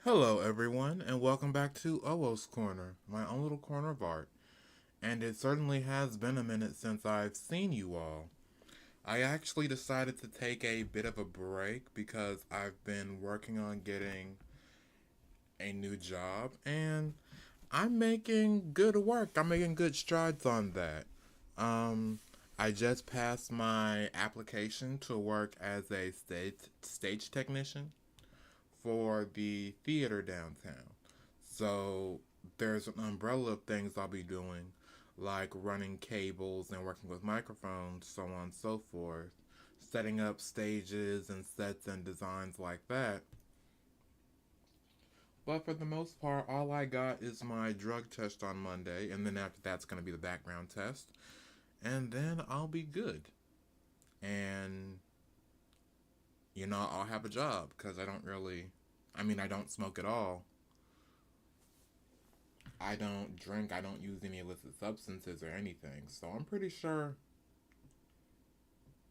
Hello, everyone, and welcome back to Owoh's Corner, my own little corner of art. And it certainly has been a minute since I've seen you all. I actually decided to take a bit of a break because I've been working on getting a new job, and I'm making good work. I'm making good strides on that. Um, I just passed my application to work as a stage technician for the theater downtown. So there's an umbrella of things I'll be doing, like running cables and working with microphones, so on and so forth, setting up stages and sets and designs like that. But for the most part, all I got is my drug test on Monday, and then after that's going to be the background test, and then I'll be good. And, I'll have a job because I don't smoke at all. I don't drink, I don't use any illicit substances or anything. So I'm pretty sure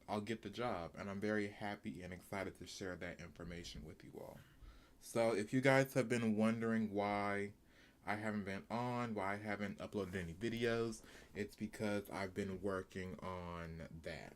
I'll get the job. And I'm very happy and excited to share that information with you all. So if you guys have been wondering why I haven't been on, why I haven't uploaded any videos, it's because I've been working on that.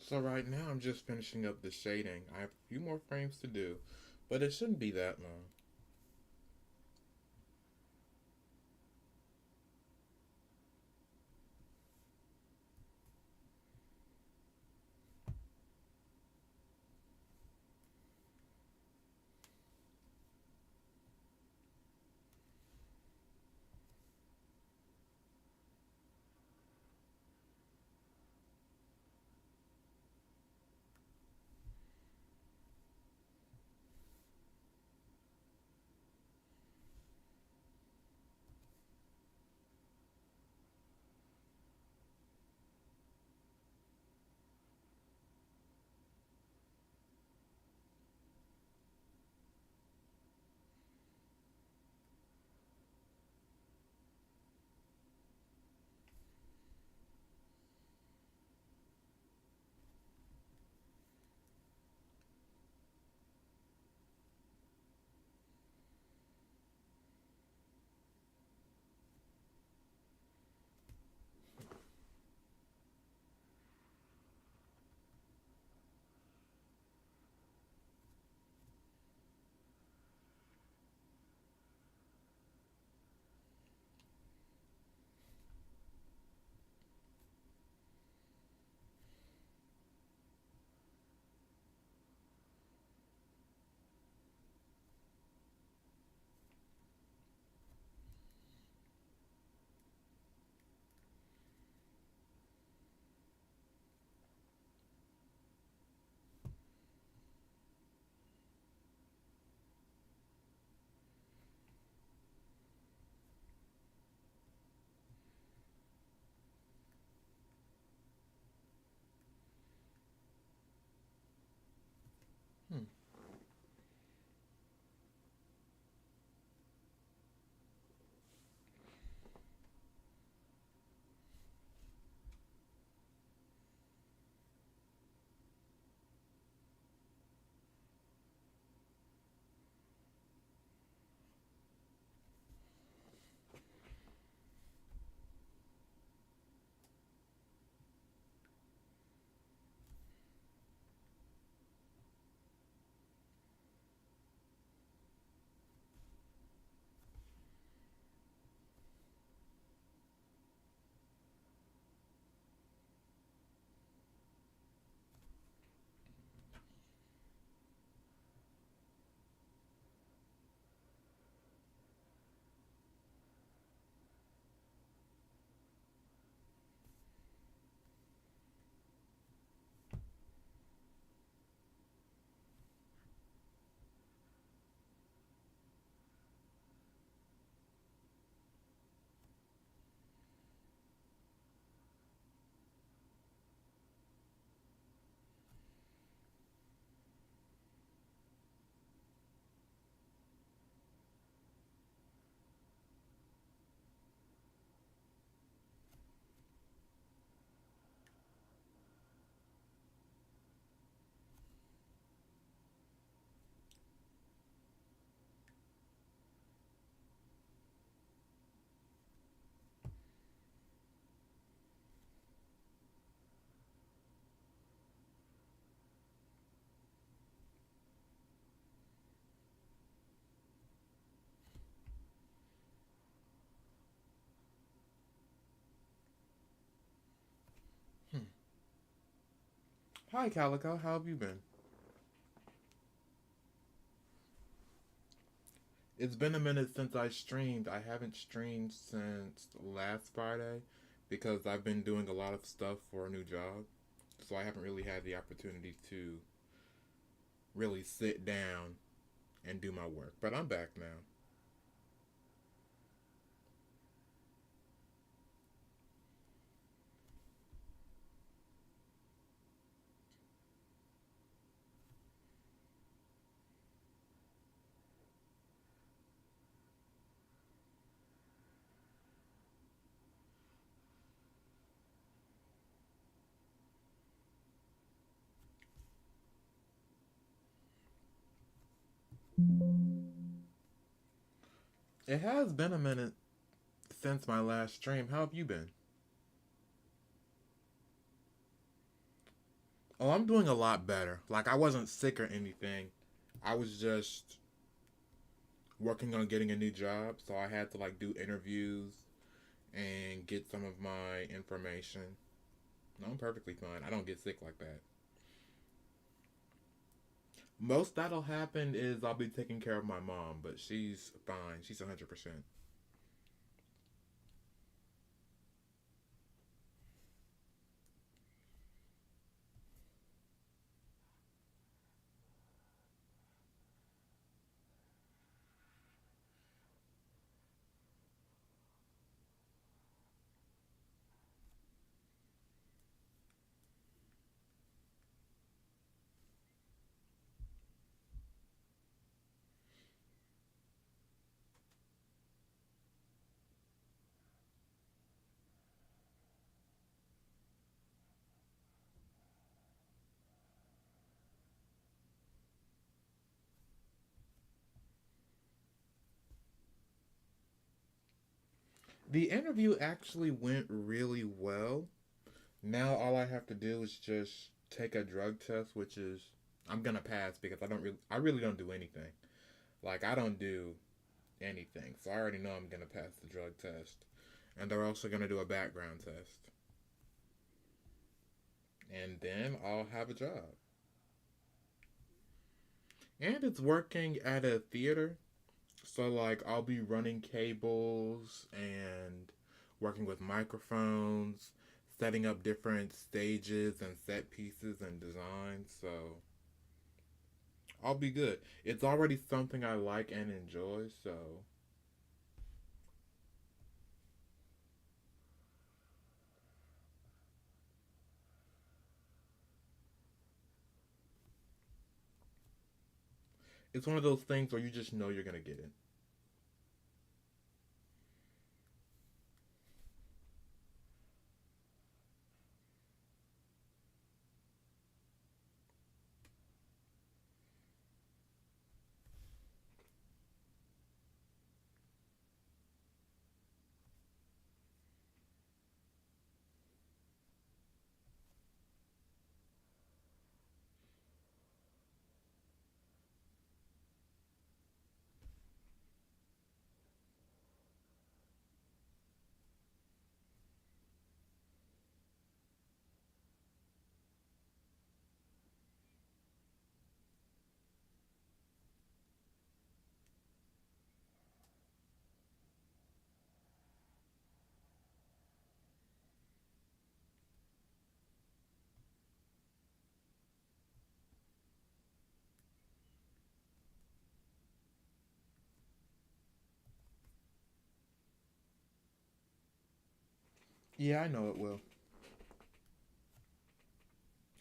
So right now I'm just finishing up the shading. I have a few more frames to do, but it shouldn't be that long. Hi, Calico. How have you been? It's been a minute since I streamed. I haven't streamed since last Friday because I've been doing a lot of stuff for a new job. So I haven't really had the opportunity to really sit down and do my work. But I'm back now. It has been a minute since my last stream. How have you been? Oh, I'm doing a lot better. Like, I wasn't sick or anything. I was just working on getting a new job, so I had to like do interviews and get some of my information. No, I'm perfectly fine. I don't get sick like that. Most that'll happen is I'll be taking care of my mom, but she's fine. She's 100%. The interview actually went really well. Now all I have to do is just take a drug test, which is I'm gonna pass because I really don't do anything. Like I don't do anything, so I already know I'm gonna pass the drug test. And they're also gonna do a background test, and then I'll have a job. And it's working at a theater, so like I'll be running cables and working with microphones, setting up different stages and set pieces and designs. So I'll be good. It's already something I like and enjoy, so it's one of those things where you just know you're gonna get it. Yeah, I know it will.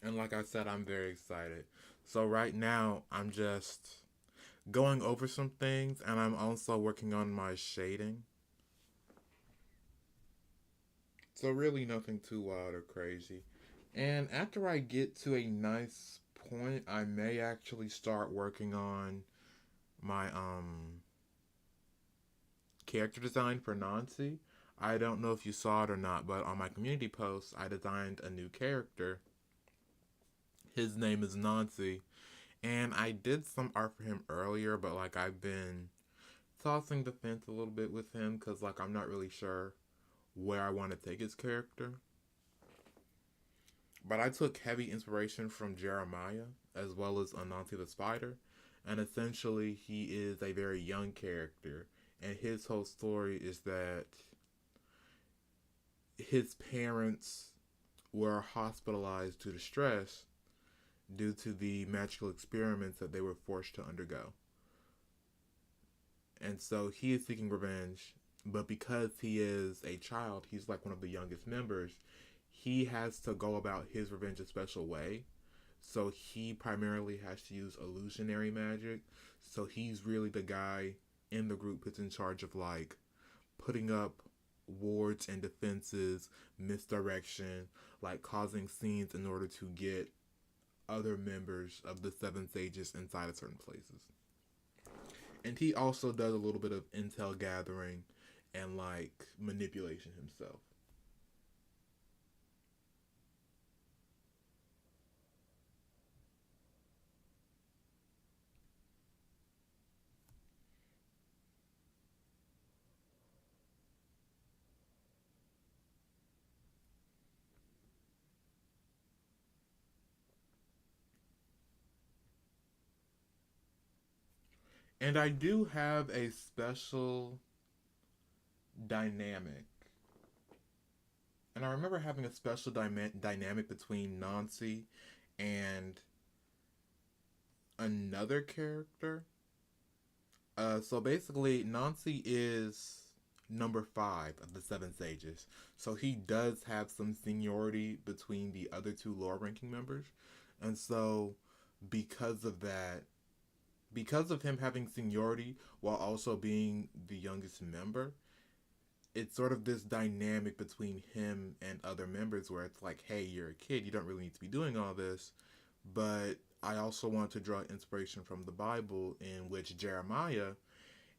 And like I said, I'm very excited. So right now, I'm just going over some things, and I'm also working on my shading. So really nothing too wild or crazy. And after I get to a nice point, I may actually start working on my character design for Nancy. I don't know if you saw it or not, but on my community post, I designed a new character. His name is Nancy, and I did some art for him earlier, but like I've been tossing the fence a little bit with him because like I'm not really sure where I want to take his character. but I took heavy inspiration from Jeremiah as well as Anansi the Spider, and essentially he is a very young character, and his whole story is that his parents were hospitalized due to stress due to the magical experiments that they were forced to undergo. And so he is seeking revenge, but because he is a child, he's like one of the youngest members, he has to go about his revenge a special way. So he primarily has to use illusionary magic. So he's really the guy in the group who's in charge of like putting up wards and defenses, misdirection, like causing scenes in order to get other members of the Seven Sages inside of certain places. And he also does a little bit of intel gathering and like manipulation himself. And I do have a special dynamic. And I remember having a special dynamic between Nancy and another character. So basically, Nancy is number five of the Seven Sages. So he does have some seniority between the other two lower ranking members. And so, because of that, because of him having seniority while also being the youngest member, it's sort of this dynamic between him and other members where it's like, hey, you're a kid, you don't really need to be doing all this. But I also want to draw inspiration from the Bible, in which Jeremiah,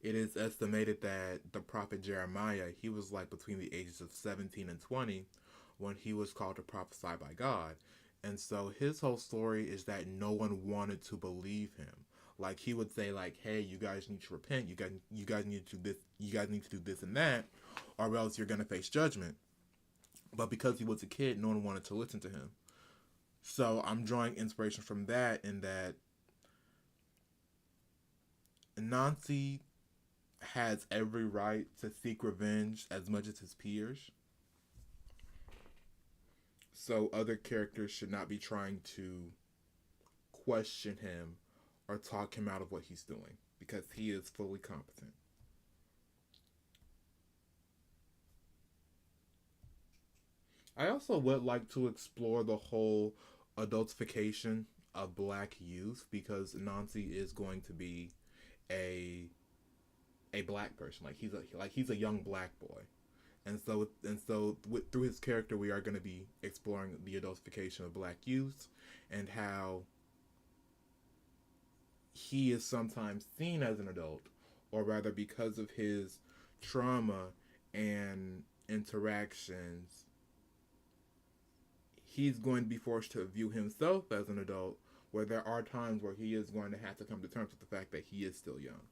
it is estimated that the prophet Jeremiah, he was like between the ages of 17 and 20 when he was called to prophesy by God. And so his whole story is that no one wanted to believe him. Like he would say, like, "Hey, you guys need to repent. You guys need to do this. You guys need to do this and that, or else you're gonna face judgment." But because he was a kid, no one wanted to listen to him. So I'm drawing inspiration from that, in that Nancy has every right to seek revenge as much as his peers. So other characters should not be trying to question him or talk him out of what he's doing because he is fully competent. I also would like to explore the whole adultification of black youth because Nancy is going to be a a black person. Like he's a young black boy. Through his character, we are going to be exploring the adultification of black youth and how he is sometimes seen as an adult, or rather, because of his trauma and interactions, he's going to be forced to view himself as an adult, where there are times where he is going to have to come to terms with the fact that he is still young.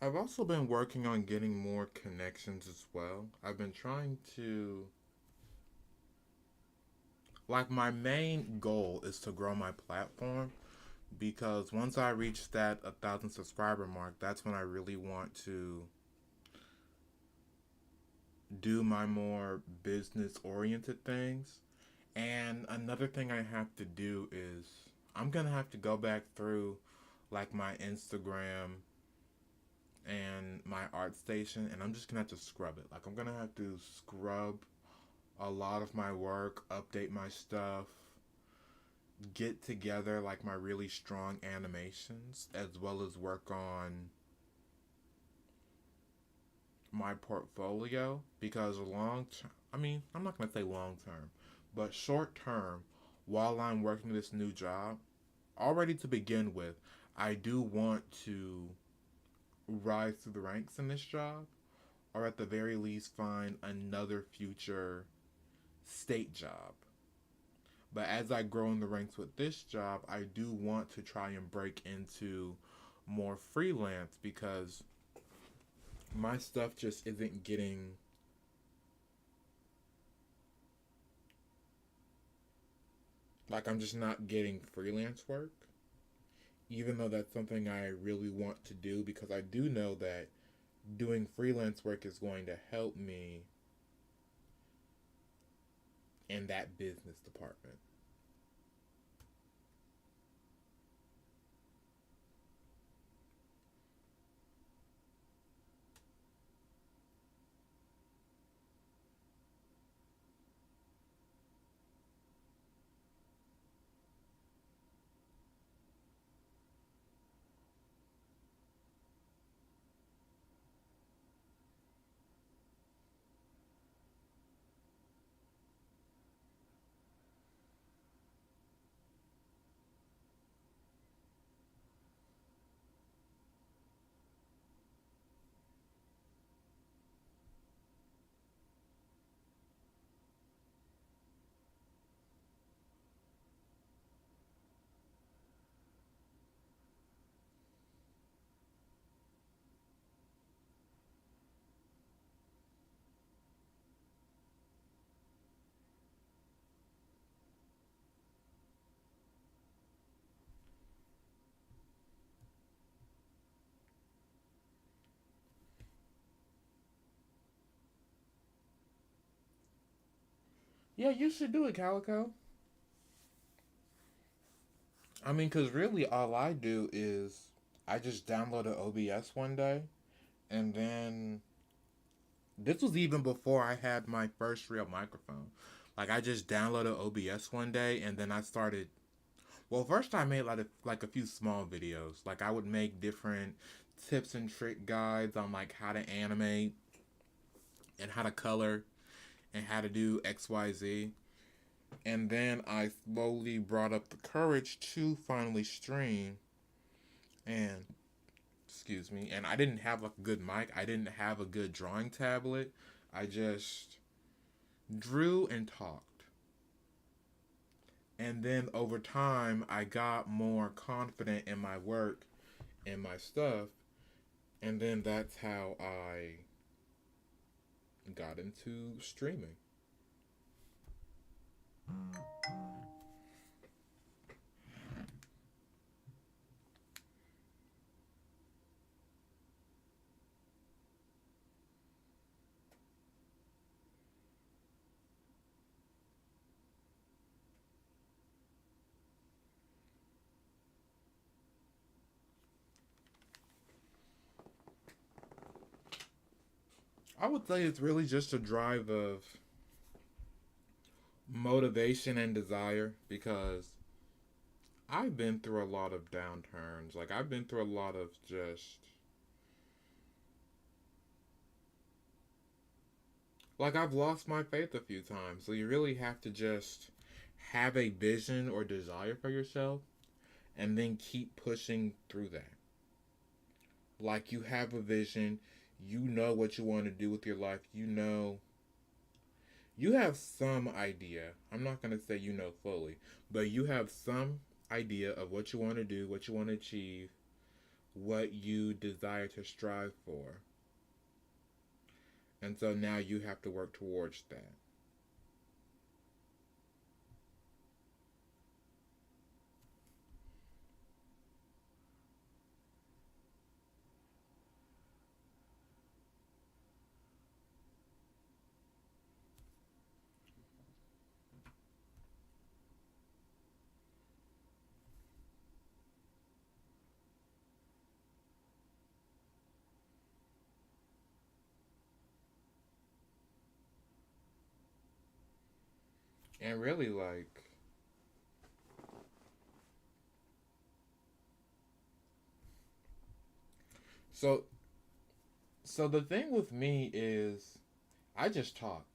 I've also been working on getting more connections as well. I've been trying to, like, my main goal is to grow my platform because once I reach that 1,000 subscriber mark, that's when I really want to do my more business oriented things. And another thing I have to do is I'm gonna have to go back through like my Instagram and my art station, and I'm just gonna have to scrub it. Like I'm gonna have to scrub a lot of my work, update my stuff, get together like my really strong animations, as well as work on my portfolio because long term, I mean, I'm not going to say long term, but short term, while I'm working this new job, already to begin with, I do want to rise through the ranks in this job, or at the very least, find another future state job. But as I grow in the ranks with this job, I do want to try and break into more freelance because my stuff just isn't getting, like, I'm just not getting freelance work, even though that's something I really want to do because I do know that doing freelance work is going to help me in that business department. Yeah, you should do it, Calico. I mean, because really all I do is I just downloaded OBS one day, and then this was even before I had my first real microphone. Like, I just downloaded OBS one day, and then I started. Well, first I made like a few small videos. Like, I would make different tips and trick guides on like how to animate and how to color and how to do XYZ. And then I slowly brought up the courage to finally stream. And excuse me, and I didn't have like a good mic. I didn't have a good drawing tablet. I just drew and talked. And then over time, I got more confident in my work and my stuff. And then that's how I got into streaming. I would say it's really just a drive of motivation and desire because I've been through a lot of downturns. Like, I've been through a lot of just. Like, I've lost my faith a few times. So, you really have to just have a vision or desire for yourself and then keep pushing through that. Like, you have a vision, you know what you want to do with your life, you know. You have some idea. I'm not going to say you know fully, but you have some idea of what you want to do, what you want to achieve, what you desire to strive for. And so now you have to work towards that. And really, like, so, so the thing with me is, I just talk.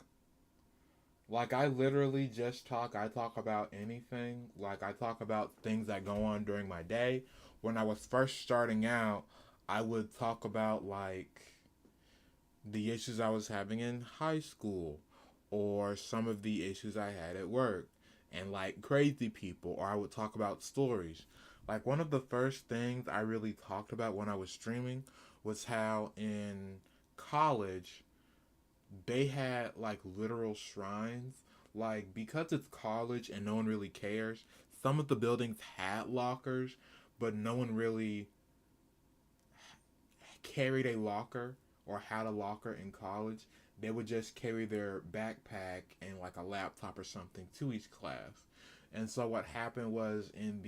Like, I literally just talk. I talk about anything. Like, I talk about things that go on during my day. When I was first starting out, I would talk about, like, the issues I was having in high school or some of the issues I had at work and like crazy people, or I would talk about stories. Like one of the first things I really talked about when I was streaming was how in college they had like literal shrines. Like because it's college and no one really cares, some of the buildings had lockers, but no one really carried a locker or had a locker in college. They would just carry their backpack and like a laptop or something to each class. And so what happened was in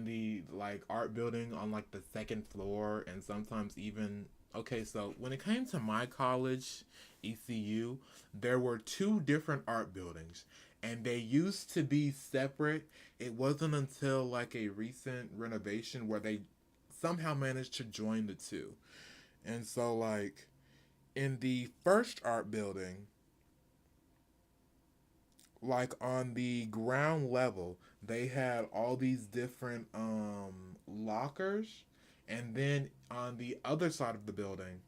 the like art building on like the second floor and sometimes even okay, so when it came to my college, ECU, there were two different art buildings and they used to be separate. It wasn't until like a recent renovation where they somehow managed to join the two. And so like in the first art building, like on the ground level, they had all these different lockers, and then on the other side of the building,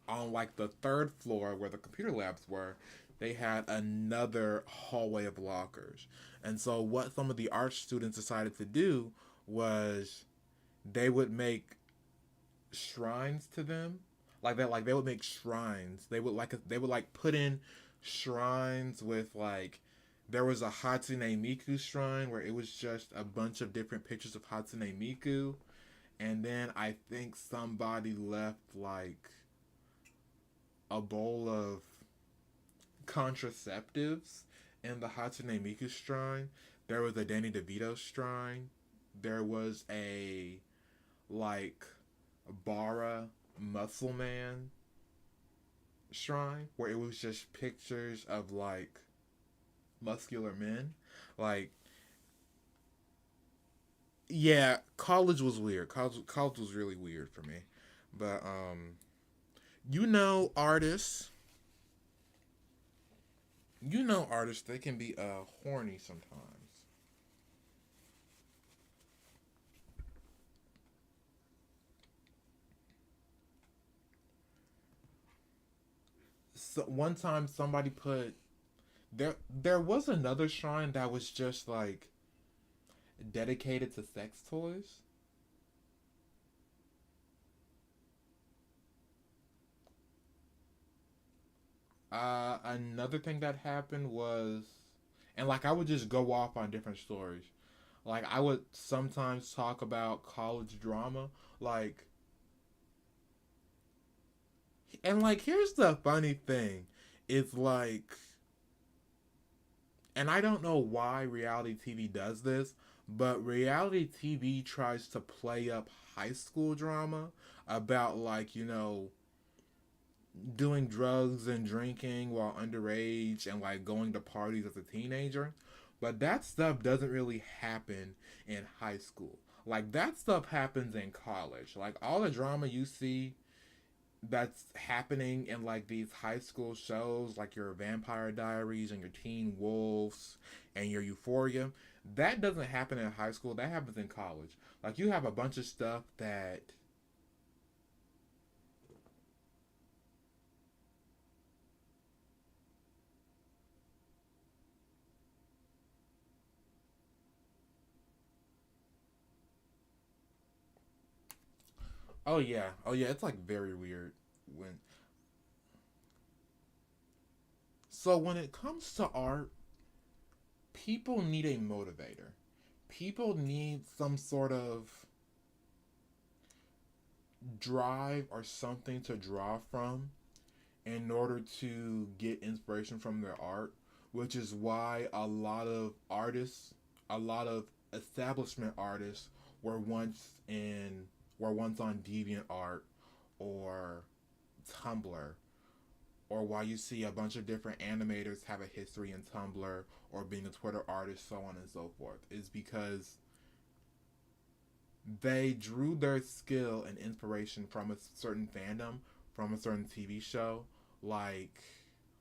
on like the third floor where the computer labs were, they had another hallway of lockers. And so what some of the art students decided to do was they would make shrines to them, like that. Like they would make shrines. They would like put in shrines with like there was a Hatsune Miku shrine where it was just a bunch of different pictures of Hatsune Miku, and then I think somebody left like a bowl of contraceptives in the Hatsune Miku shrine. There was a Danny DeVito shrine. There was a like Bara Muscle Man shrine where it was just pictures of like muscular men. Like, yeah, college was weird. College was really weird for me. But you know artists, they can be horny sometimes. So one time somebody put there was another shrine that was just like dedicated to sex toys. Another thing that happened was, and like I would just go off on different stories. Like I would sometimes talk about college drama, like, and like here's the funny thing, it's like, and I don't know why reality TV does this, but reality TV tries to play up high school drama about like doing drugs and drinking while underage and like going to parties as a teenager. But that stuff doesn't really happen in high school. Like that stuff happens in college. Like all the drama you see that's happening in like these high school shows like your Vampire Diaries and your Teen Wolves and your Euphoria, that doesn't happen in high school. That happens in college. Like you have a bunch of stuff that Oh yeah, it's like very weird when so when it comes to art, people need a motivator. People need some sort of drive or something to draw from in order to get inspiration from their art, which is why a lot of establishment artists were once in were once on DeviantArt or Tumblr, or why you see a bunch of different animators have a history in Tumblr or being a Twitter artist, so on and so forth, is because they drew their skill and inspiration from a certain fandom, from a certain TV show. Like,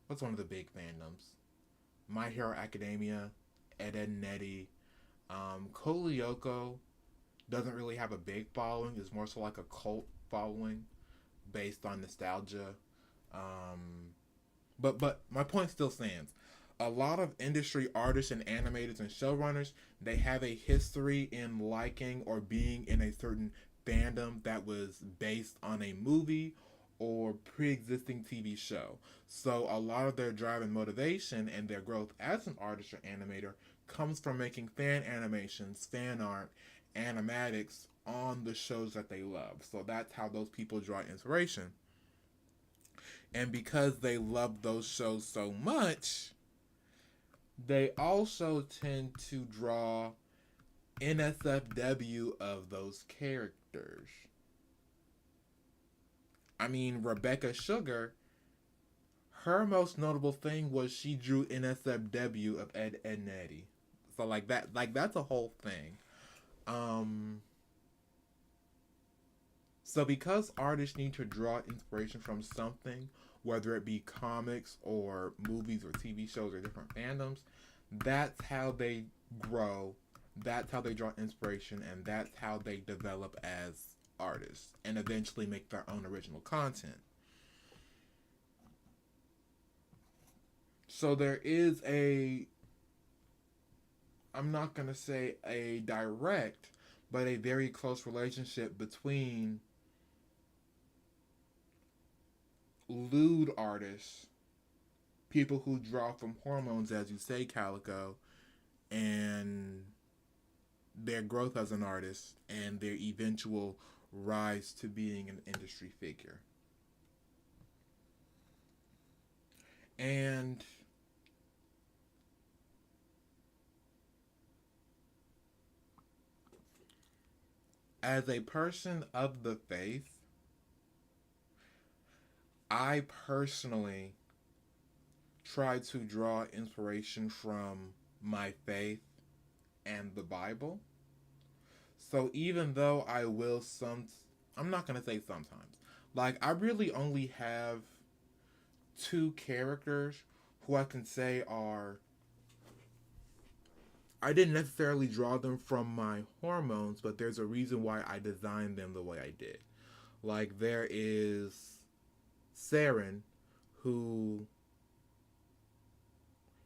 what's one of the big fandoms? My Hero Academia, Ed and Nettie. Code Lyoko doesn't really have a big following. It's more so like a cult following based on nostalgia. Um, but my point still stands. A lot of industry artists and animators and showrunners, they have a history in liking or being in a certain fandom that was based on a movie or pre-existing TV show. So a lot of their drive and motivation and their growth as an artist or animator comes from making fan animations, fan art, animatics on the shows that they love. So that's how those people draw inspiration. And because they love those shows so much, they also tend to draw NSFW of those characters. I mean, Rebecca Sugar, her most notable thing was she drew NSFW of Ed, Ed and Eddie. So like that's a whole thing. Um, so because artists need to draw inspiration from something, whether it be comics or movies or TV shows or different fandoms, that's how they grow, that's how they draw inspiration, and that's how they develop as artists and eventually make their own original content. So there is a, I'm not going to say a direct, but a very close relationship between lewd artists, people who draw from hormones, as you say, Calico, and their growth as an artist and their eventual rise to being an industry figure. And as a person of the faith, I personally try to draw inspiration from my faith and the Bible. So even though I'm not going to say sometimes. Like, I really only have two characters who I can say are. I didn't necessarily draw them from my hormones, but there's a reason why I designed them the way I did. Like, there is Saren, who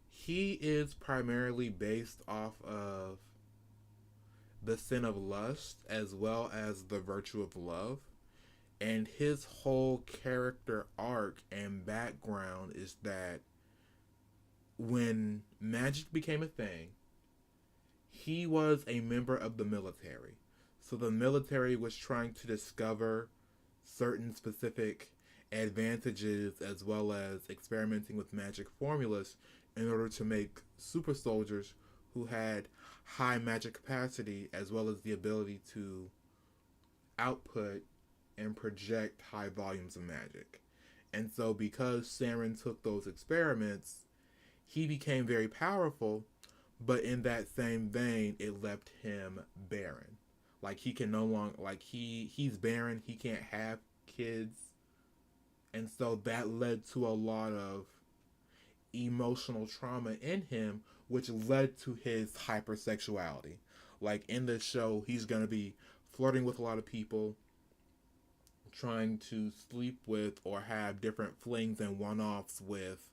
he is primarily based off of the sin of lust as well as the virtue of love. And his whole character arc and background is that when magic became a thing, he was a member of the military. So the military was trying to discover certain specific advantages as well as experimenting with magic formulas in order to make super soldiers who had high magic capacity as well as the ability to output and project high volumes of magic. And so, because Saren took those experiments, he became very powerful, but in that same vein, it left him barren. Like he can no longer, like he's barren. He can't have kids, and so that led to a lot of emotional trauma in him, which led to his hypersexuality. Like in the show, he's gonna be flirting with a lot of people, trying to sleep with or have different flings and one offs with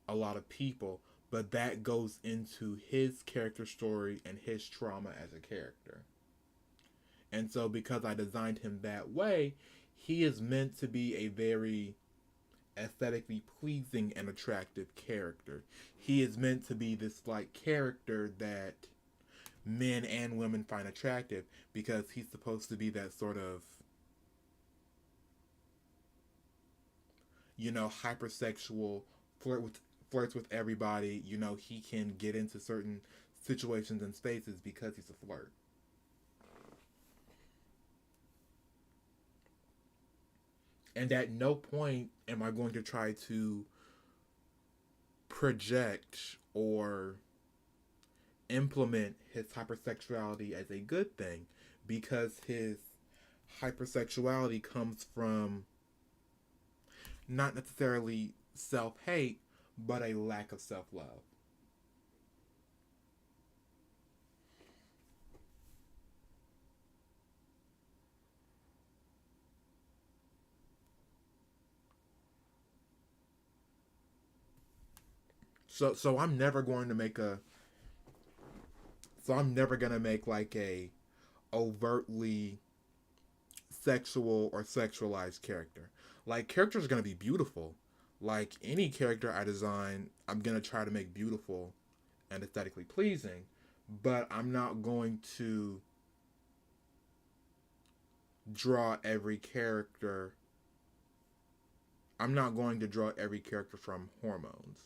a lot of people, but that goes into his character story and his trauma as a character. And so, because I designed him that way, he is meant to be a very aesthetically pleasing and attractive character. He is meant to be this like character that men and women find attractive because he's supposed to be that sort of, hypersexual, flirt with flirts with everybody. He can get into certain situations and spaces because he's a flirt. And at no point am I going to try to project or implement his hypersexuality as a good thing, because his hypersexuality comes from not necessarily self hate, but a lack of self love. So I'm never going to make a so I'm never gonna make like a overtly sexual or sexualized character. Like, characters are gonna be beautiful. Like any character I design, I'm gonna try to make beautiful and aesthetically pleasing, but I'm not going to draw every character. I'm not going to draw every character from hormones.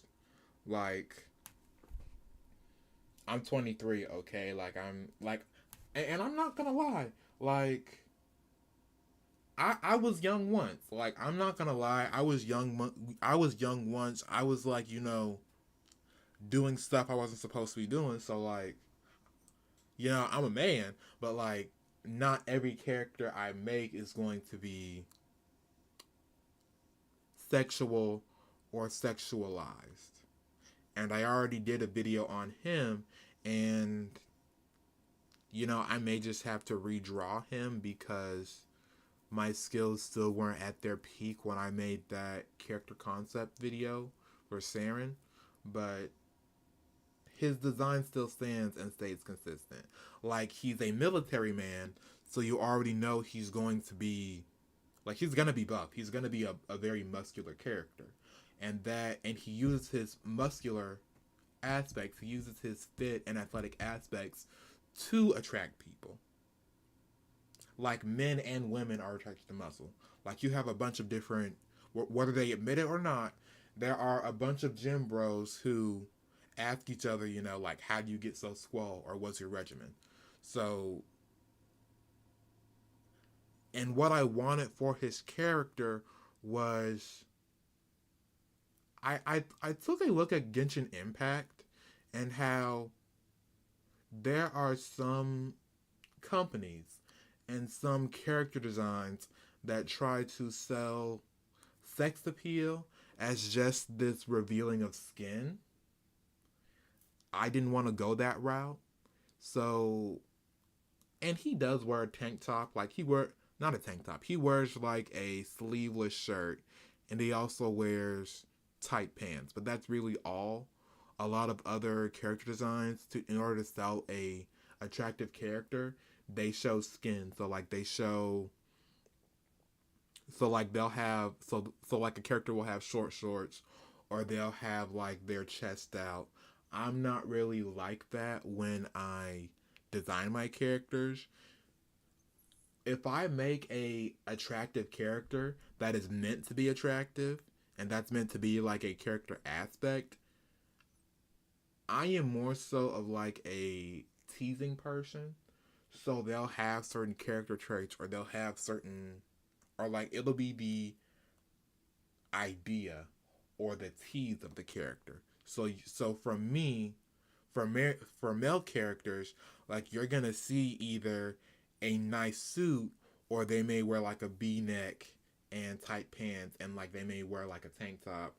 Like, I'm 23, okay? Like, and I'm not gonna lie. Like, I was young once. Like, I'm not gonna lie. I was young. I was young once. I was like, doing stuff I wasn't supposed to be doing. So like, I'm a man, but like, not every character I make is going to be sexual or sexualized. And I already did a video on him, and I may just have to redraw him because my skills still weren't at their peak when I made that character concept video for Saren, but his design still stands and stays consistent. Like, he's a military man, so you already know he's gonna be buff. He's gonna be a very muscular character. And he uses his muscular aspects, he uses his fit and athletic aspects to attract people. Like, men and women are attracted to muscle. Like, you have a bunch of different, whether they admit it or not, there are a bunch of gym bros who ask each other, like, how do you get so swole, or what's your regimen? So, and what I wanted for his character was, I took a look at Genshin Impact and how there are some companies and some character designs that try to sell sex appeal as just this revealing of skin. I didn't want to go that route. So, and he does wear a tank top. Like, not a tank top. He wears like a sleeveless shirt, and he also wears tight pants. But that's really all. A lot of other character designs, in order to sell a attractive character, they show skin. So like they'll have so like a character will have short shorts, or they'll have like their chest out. I'm not really like that when I design my characters. If I make a attractive character that is meant to be attractive, and that's meant to be like a character aspect, I am more so of like a teasing person. So they'll have certain character traits, or they'll have certain, or like it'll be the idea or the tease of the character. So for me, for male characters, like, you're gonna see either a nice suit, or they may wear like a V-neck and tight pants, and like they may wear like a tank top.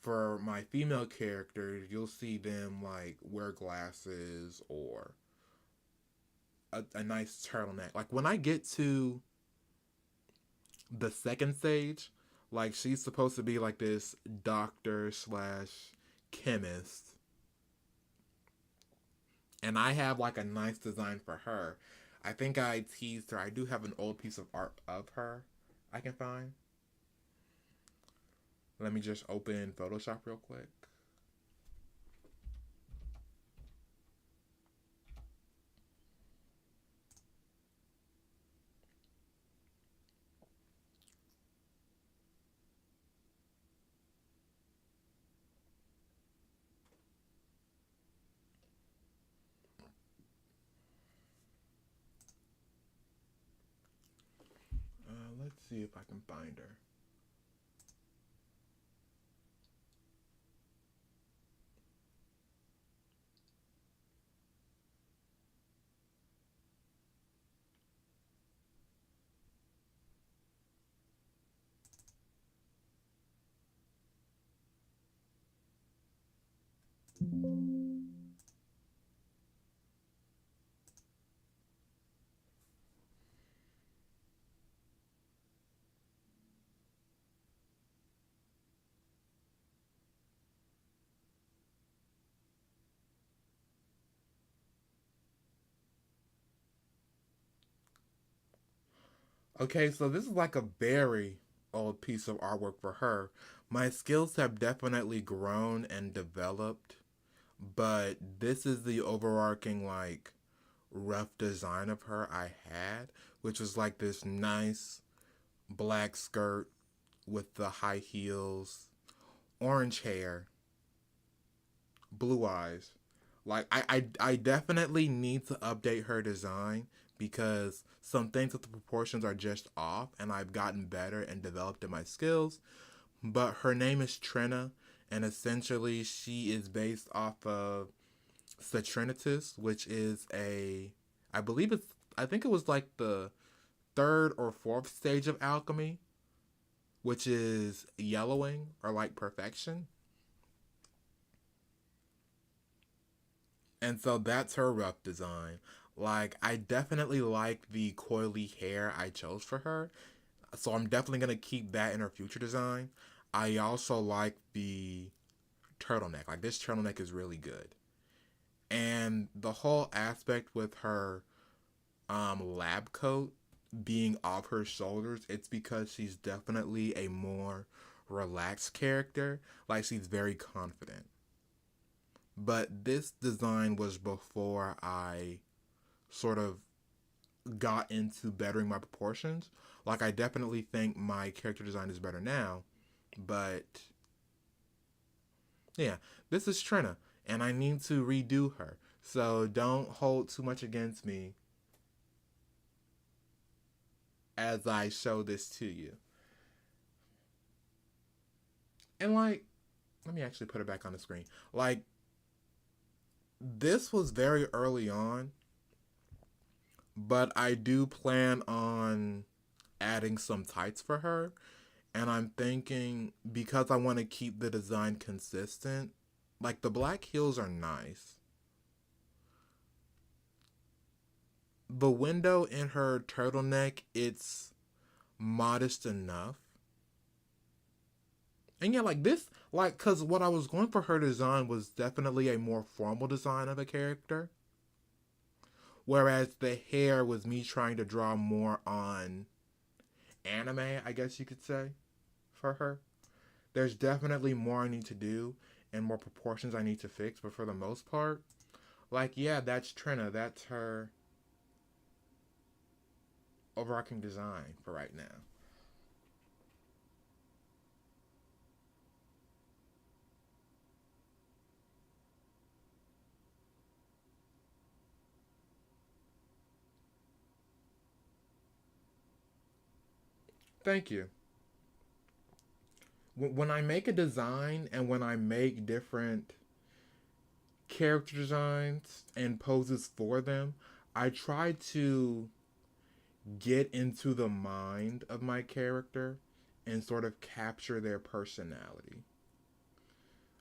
For my female characters, you'll see them like wear glasses, or a nice turtleneck. Like, when I get to the second stage, like, she's supposed to be like this doctor slash chemist, and I have like a nice design for her. I think I teased her. I do have an old piece of art of her I can find. Let me just open Photoshop real quick. Let's see if I can find her. Okay, so this is like a very old piece of artwork for her. My skills have definitely grown and developed, but this is the overarching, like, rough design of her I had, which was like this nice black skirt with the high heels, orange hair, blue eyes. Like I definitely need to update her design because some things with the proportions are just off, and I've gotten better and developed in my skills. But her name is Trina, and essentially she is based off of Satrinitus, which is I believe I think it was like the third or fourth stage of alchemy, which is yellowing or like perfection. And so that's her rough design. Like, I definitely like the coily hair I chose for her. So I'm definitely going to keep that in her future design. I also like the turtleneck. Like, this turtleneck is really good. And the whole aspect with her lab coat being off her shoulders, it's because she's definitely a more relaxed character. Like, she's very confident. But this design was before I sort of got into bettering my proportions. Like, I definitely think my character design is better now, but yeah, this is Trina, and I need to redo her. So don't hold too much against me as I show this to you. And like, let me actually put her back on the screen. Like, this was very early on, but I do plan on adding some tights for her. And I'm thinking because I want to keep the design consistent, like the black heels are nice. The window in her turtleneck, it's modest enough. And yeah, like this, like, because what I was going for her design was definitely a more formal design of a character. Whereas the hair was me trying to draw more on anime, I guess you could say, for her. There's definitely more I need to do and more proportions I need to fix, but for the most part, like, yeah, that's Trina. That's her overarching design for right now. Thank you. When I make a design and when I make different character designs and poses for them, I try to get into the mind of my character and sort of capture their personality.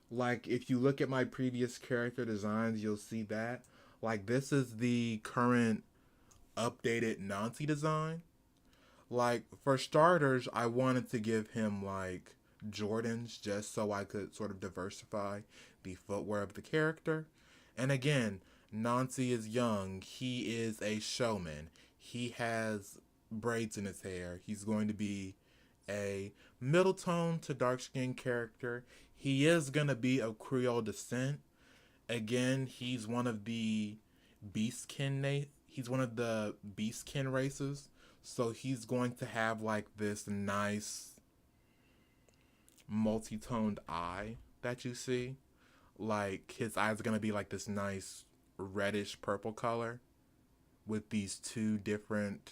Like, if you look at my previous character designs, you'll see that. Like, this is the current updated Nancy design. Like, for starters, I wanted to give him, like, Jordans just so I could sort of diversify the footwear of the character. And again, Nancy is young. He is a showman. He has braids in his hair. He's going to be a middle tone to dark skinned character. He is going to be of Creole descent. Again, he's one of the he's one of the beastkin races. So he's going to have like this nice multi-toned eye that you see. Like his eyes are going to be like this nice reddish purple color with these two different,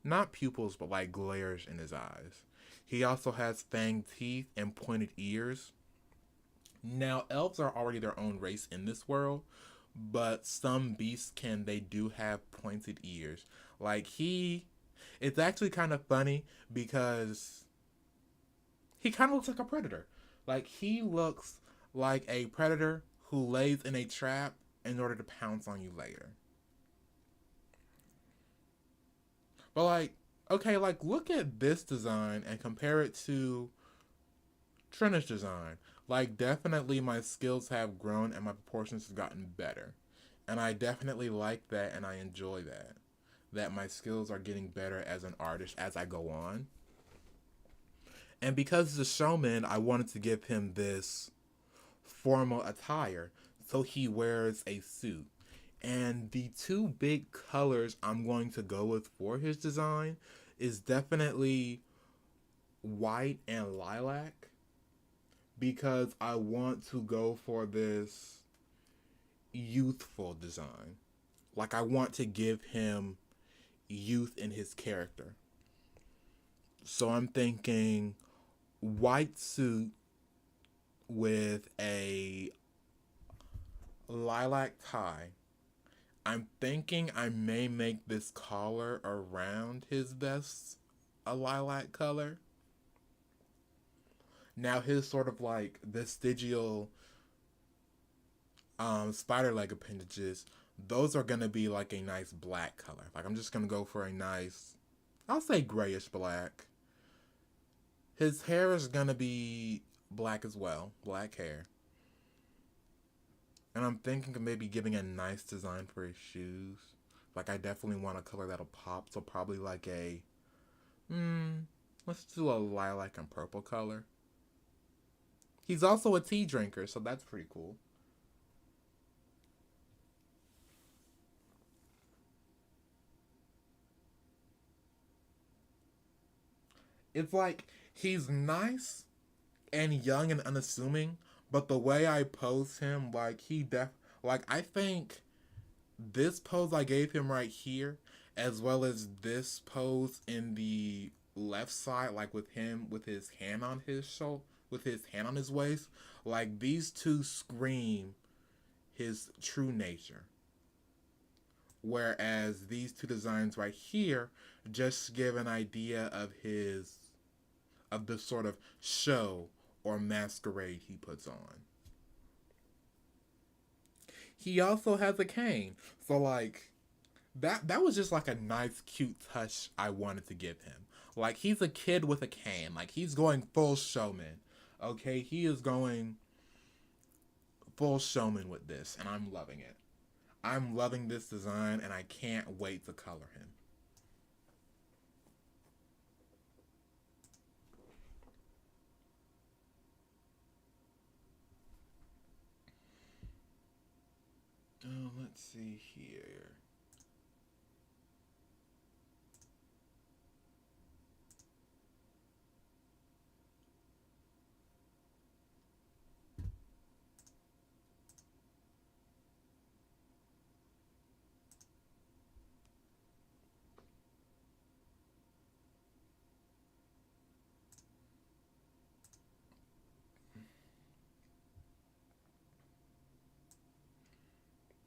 not pupils, but like glares in his eyes. He also has fanged teeth and pointed ears. Now, elves are already their own race in this world, but some beasts can, they do have pointed ears. Like it's actually kind of funny because he kind of looks like a predator. Like he looks like a predator who lays in a trap in order to pounce on you later. But like, okay, like look at this design and compare it to Trina's design. Like definitely my skills have grown and my proportions have gotten better. And I definitely like that and I enjoy that. That my skills are getting better as an artist as I go on. And because he's a showman, I wanted to give him this formal attire. So he wears a suit. And the two big colors I'm going to go with for his design is definitely white and lilac because I want to go for this youthful design. Like I want to give him youth in his character. So I'm thinking white suit with a lilac tie. I'm thinking I may make this collar around his vest a lilac color. Now his sort of like vestigial spider leg appendages, those are gonna be like a nice black color. Like I'm just gonna go for a nice, I'll say grayish black. His hair is gonna be black as well, black hair. And I'm thinking of maybe giving a nice design for his shoes. Like I definitely want a color that'll pop, so probably like a, let's do a lilac and purple color. He's also a tea drinker, so that's pretty cool. It's like he's nice and young and unassuming, but the way I pose him, like like I think this pose I gave him right here, as well as this pose in the left side, like with him with his hand on his shoulder, with his hand on his waist, like these two scream his true nature. Whereas these two designs right here just give an idea of the sort of show or masquerade he puts on. He also has a cane. So like that was just like a nice cute touch I wanted to give him. Like he's a kid with a cane. Like he's going full showman. Okay, he is going full showman with this and I'm loving it. I'm loving this design and I can't wait to color him. Let's see here.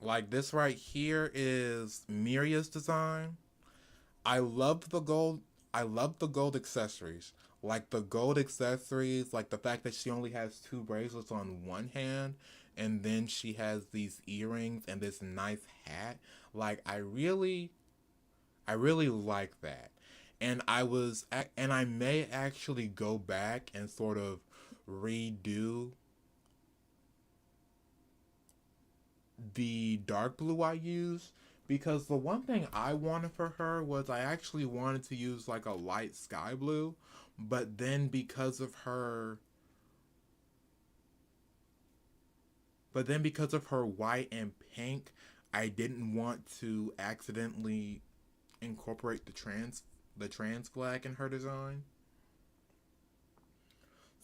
Like this right here is Miria's design. I love the gold. I love the gold accessories. Like the gold accessories, like the fact that she only has two bracelets on one hand, and then she has these earrings and this nice hat. Like I really like that. And I may actually go back and sort of redo the dark blue I used, because the one thing I wanted for her was I actually wanted to use like a light sky blue, but then because of her white and pink, I didn't want to accidentally incorporate the trans flag in her design.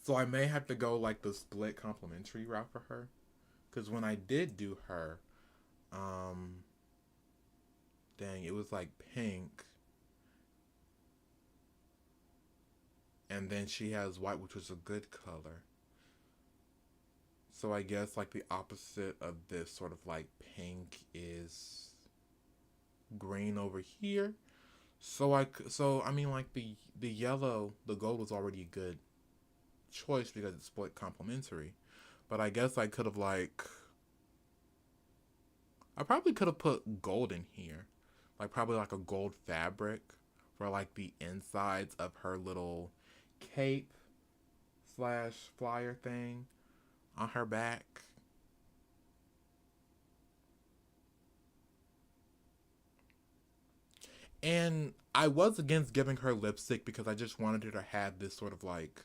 So I may have to go like the split complementary route for her. Because when I did do her, um, dang, it was like pink, and then she has white, which was a good color. So I guess like the opposite of this sort of like pink is green over here. So I mean like the yellow, the gold was already a good choice because it's split complementary. But I guess I probably could have put gold in here. Like probably like a gold fabric for like the insides of her little cape slash flyer thing on her back. And I was against giving her lipstick because I just wanted her to have this sort of like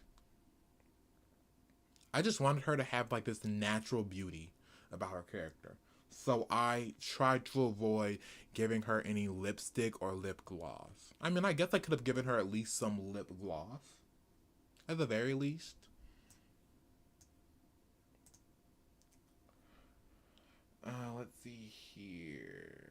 I just wanted her to have like this natural beauty about her character. So I tried to avoid giving her any lipstick or lip gloss. I mean, I guess I could have given her at least some lip gloss, at the very least. Let's see here.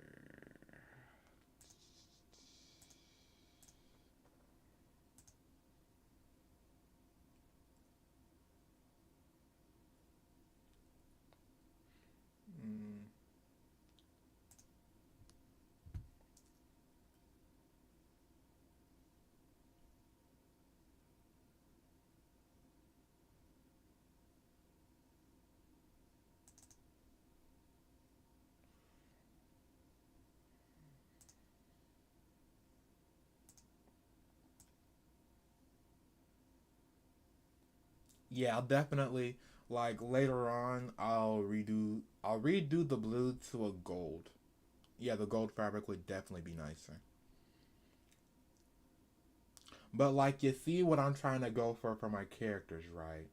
Mm, yeah, I'll definitely like later on. I'll redo the blue to a gold. Yeah, the gold fabric would definitely be nicer. But like you see what I'm trying to go for my characters, right?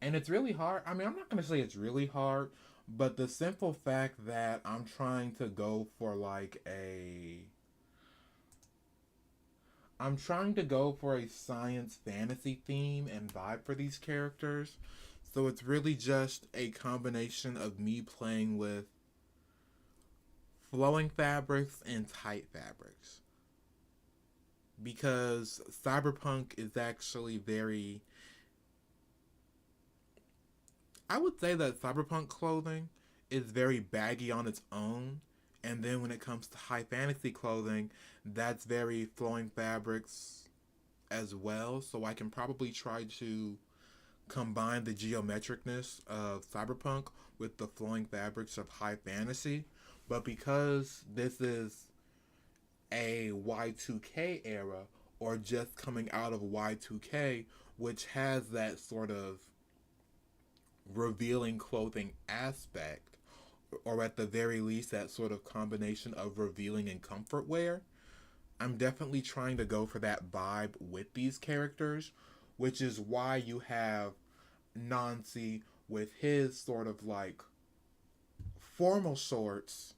And it's really hard. I mean, I'm not going to say it's really hard, but the simple fact that I'm trying to go for like a I'm trying to go for a science fantasy theme and vibe for these characters. So it's really just a combination of me playing with flowing fabrics and tight fabrics. Because cyberpunk is actually very I would say that cyberpunk clothing is very baggy on its own, and then when it comes to high fantasy clothing, that's very flowing fabrics as well. So I can probably try to combine the geometricness of cyberpunk with the flowing fabrics of high fantasy. But because this is a Y2K era, or just coming out of Y2K, which has that sort of revealing clothing aspect, or at the very least, that sort of combination of revealing and comfort wear. I'm definitely trying to go for that vibe with these characters, which is why you have Nancy with his sort of like formal shorts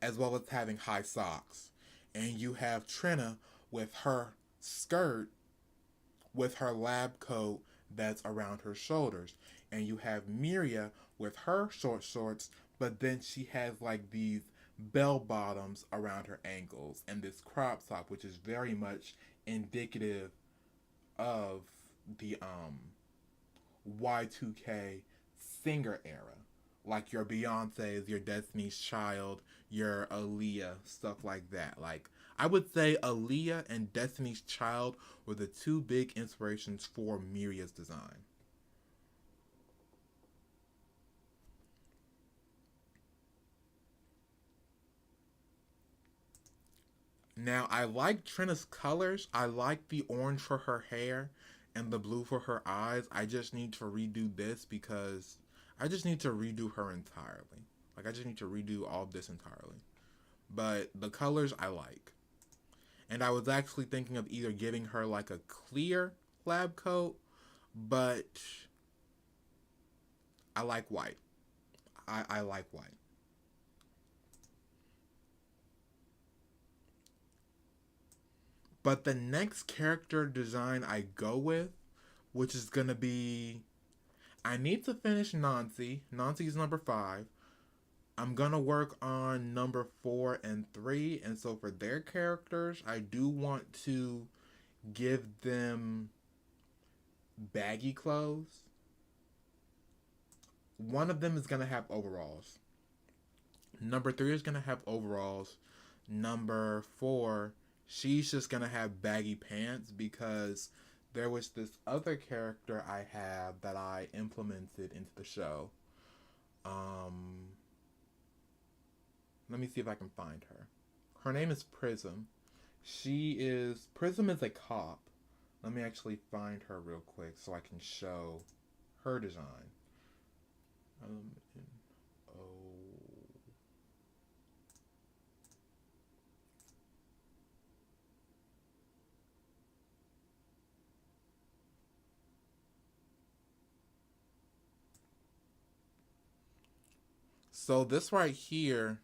as well as having high socks. And you have Trina with her skirt with her lab coat that's around her shoulders. And you have Miria with her short shorts, but then she has like these bell bottoms around her ankles and this crop top, which is very much indicative of the Y2K singer era. Like your Beyonce's, your Destiny's Child, your Aaliyah, stuff like that. Like, I would say Aaliyah and Destiny's Child were the two big inspirations for Miria's design. Now, I like Trina's colors. I like the orange for her hair and the blue for her eyes. I just need to redo this because I just need to redo her entirely. Like, I just need to redo all of this entirely. But the colors I like. And I was actually thinking of either giving her like a clear lab coat, but I like white. I like white. But the next character design I go with, which is gonna be, I need to finish Nancy. Nancy's number 5. I'm gonna work on number 4 and 3, and so for their characters, I do want to give them baggy clothes. One of them is gonna have overalls. Number 3 is gonna have overalls. Number 4, she's just gonna have baggy pants because there was this other character I have that I implemented into the show. Um, Let me see if I can find her. Her name is Prism. Prism is a cop. Let me actually find her real quick so I can show her design. Um, oh, so this right here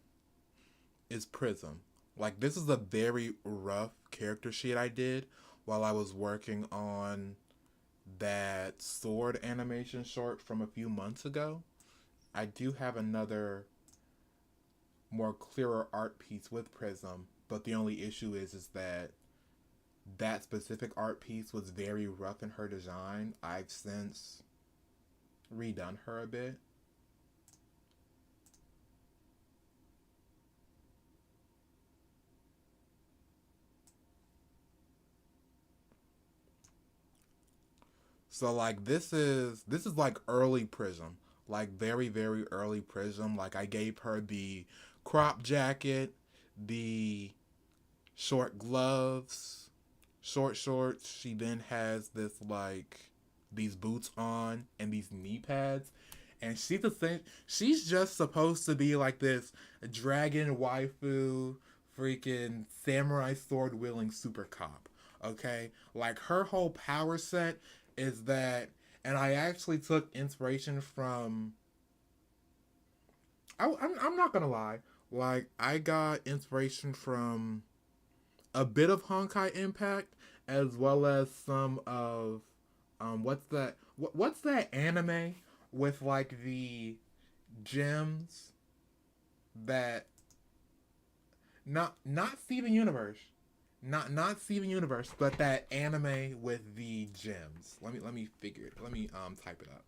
is Prism. Like, this is a very rough character sheet I did while I was working on that sword animation short from a few months ago. I do have another more clearer art piece with Prism, but the only issue is that that specific art piece was very rough in her design. I've since redone her a bit. So like this is like early Prism, like very early Prism. Like I gave her the crop jacket, the short gloves, short shorts. She then has this like these boots on and these knee pads. And she's the same. She's just supposed to be like this dragon waifu, freaking samurai sword wielding super cop. Okay, like her whole power set is that, and I actually took inspiration from. I'm not gonna lie. Like I got inspiration from a bit of Honkai Impact as well as some of what's that anime with like the gems that not Steven Universe. Not Steven Universe, but that anime with the gems. Let me figure it. Let me type it up.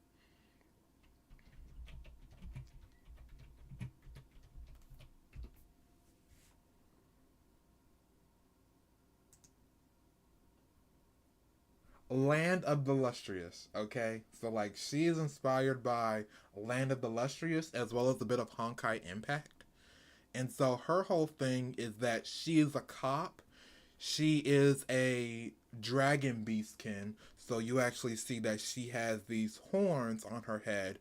Land of the Lustrous. Okay, so like she is inspired by Land of the Lustrous as well as a bit of Honkai Impact, and so her whole thing is that she is a cop. She is a dragon beastkin, so you actually see that she has these horns on her head.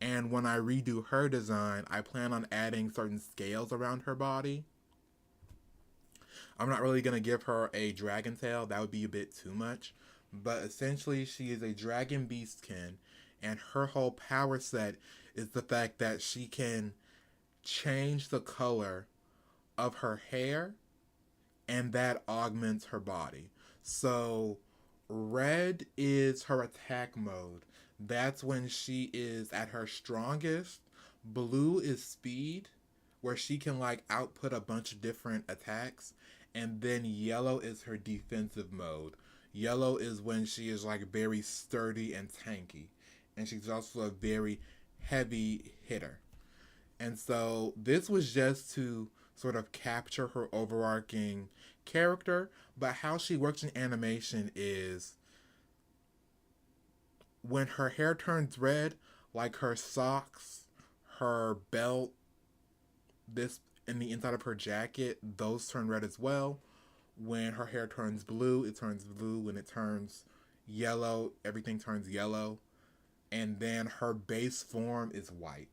And when I redo her design, I plan on adding certain scales around her body. I'm not really going to give her a dragon tail, that would be a bit too much. But essentially, she is a dragon beastkin, and her whole power set is the fact that she can change the color of her hair, and that augments her body. So, red is her attack mode. That's when she is at her strongest. Blue is speed, where she can like output a bunch of different attacks. And then yellow is her defensive mode. Yellow is when she is like very sturdy and tanky. And she's also a very heavy hitter. And so this was just to sort of capture her overarching character, but how she works in animation is when her hair turns red, like her socks, her belt, this in the inside of her jacket, those turn red as well. When her hair turns blue, it turns blue. When it turns yellow, everything turns yellow. and then her base form is white.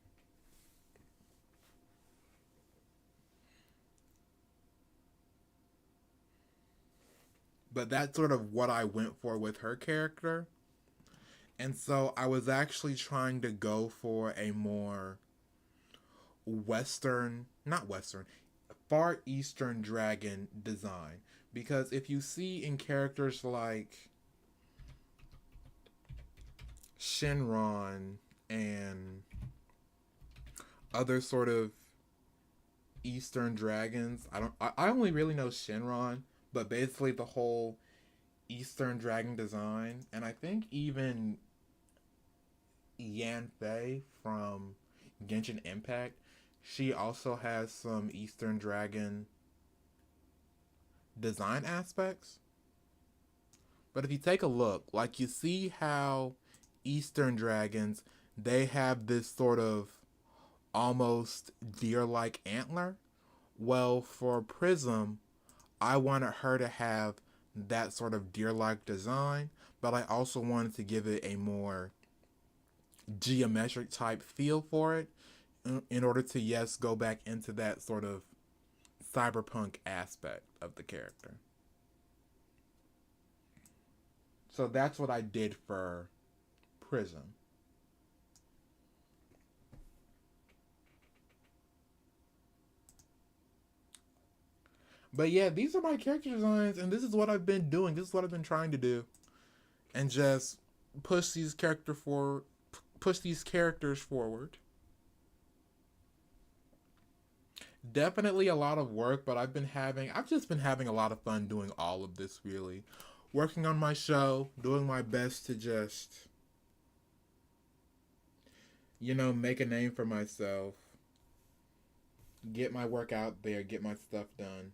But that's sort of what I went for with her character. And so I was actually trying to go for a more Western, not Western, Far Eastern dragon design. Because if you see in characters like Shenron and other sort of Eastern dragons, I only really know Shenron, but basically the whole Eastern dragon design, and I think even Yanfei from Genshin Impact, she also has some Eastern dragon design aspects. But if you take a look, like you see how Eastern dragons, they have this sort of almost deer-like antler. Well, for Prism, I wanted her to have that sort of deer-like design, but I also wanted to give it a more geometric type feel for it in order to, yes, go back into that sort of cyberpunk aspect of the character. So that's what I did for Prism. But yeah, these are my character designs, and this is what I've been doing. This is what I've been trying to do, and just push these character for push these characters forward. Definitely a lot of work, but I've just been having a lot of fun doing all of this. Really, working on my show, doing my best to just make a name for myself, get my work out there, get my stuff done.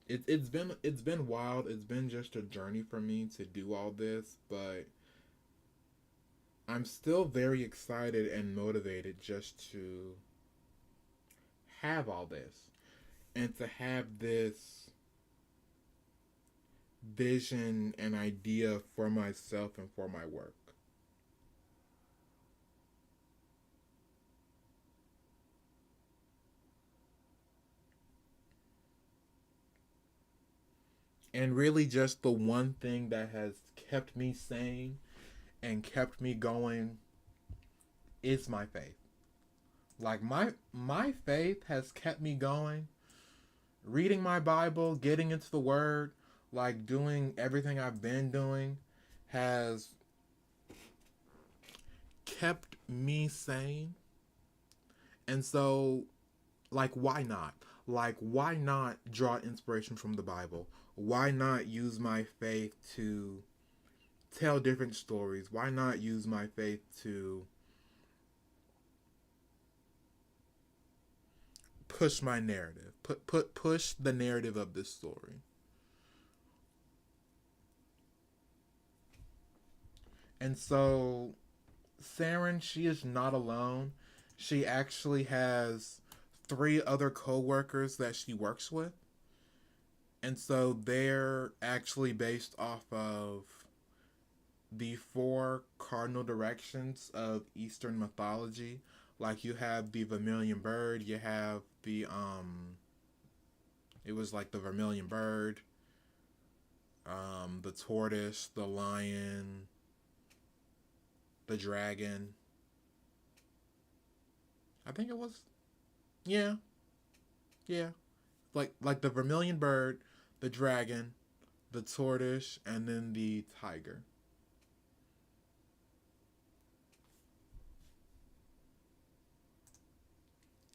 It's been wild. It's been just a journey for me to do all this, but I'm still very excited and motivated just to have all this and to have this vision and idea for myself and for my work. And really, just the one thing that has kept me sane and kept me going is my faith. Like my faith has kept me going. Reading my Bible, getting into the Word, like doing everything I've been doing, has kept me sane. And so, like, why not? Like, why not draw inspiration from the Bible? Why not use my faith to tell different stories? Why not use my faith to push my narrative? Push the narrative of this story. And so Saren, she is not alone. She actually has three other co-workers that she works with. And so they're actually based off of the four cardinal directions of Eastern mythology. Like you have the Vermilion Bird, you have the it was like the Vermilion Bird, the tortoise, the lion, the dragon. I think it was, yeah, yeah. Like the Vermilion Bird, the dragon, the tortoise, and then the tiger.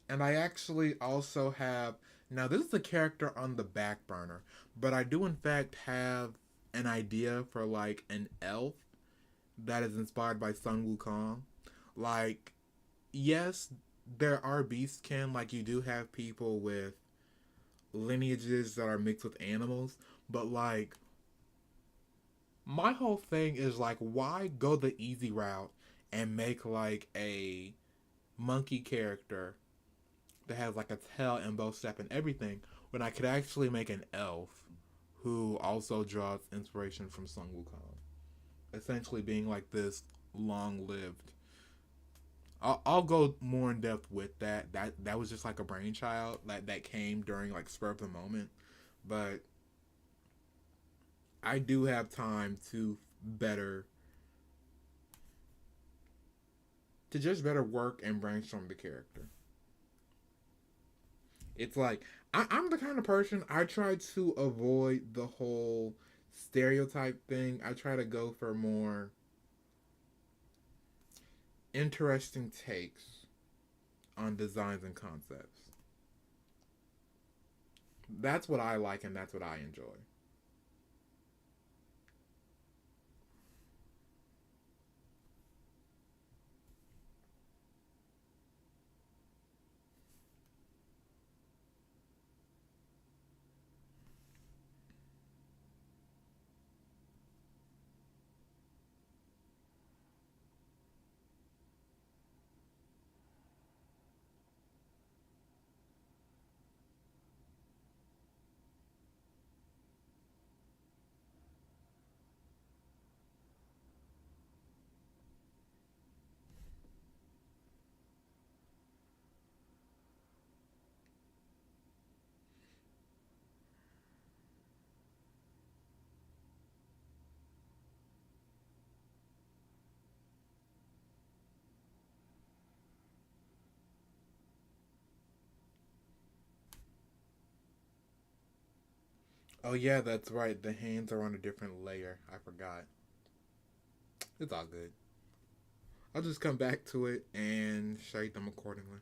And I actually also have, now this is a character on the back burner, but I do in fact have an idea for like an elf that is inspired by Sun Wukong. Like, yes, there are beastkin, like you do have people with lineages that are mixed with animals, but like my whole thing is like why go the easy route and make like a monkey character that has like a tail and bow step and everything when I could actually make an elf who also draws inspiration from Sun Wukong. essentially being like this long lived. I'll go more in depth with that. That was just like a brainchild that came during like spur of the moment, but I do have time to better to just better work and brainstorm the character. It's like I'm the kind of person I try to avoid the whole stereotype thing. I try to go for more interesting takes on designs and concepts. That's what I like and that's what I enjoy. Oh yeah, that's right. The hands are on a different layer. I forgot. It's all good. I'll just come back to it and shade them accordingly.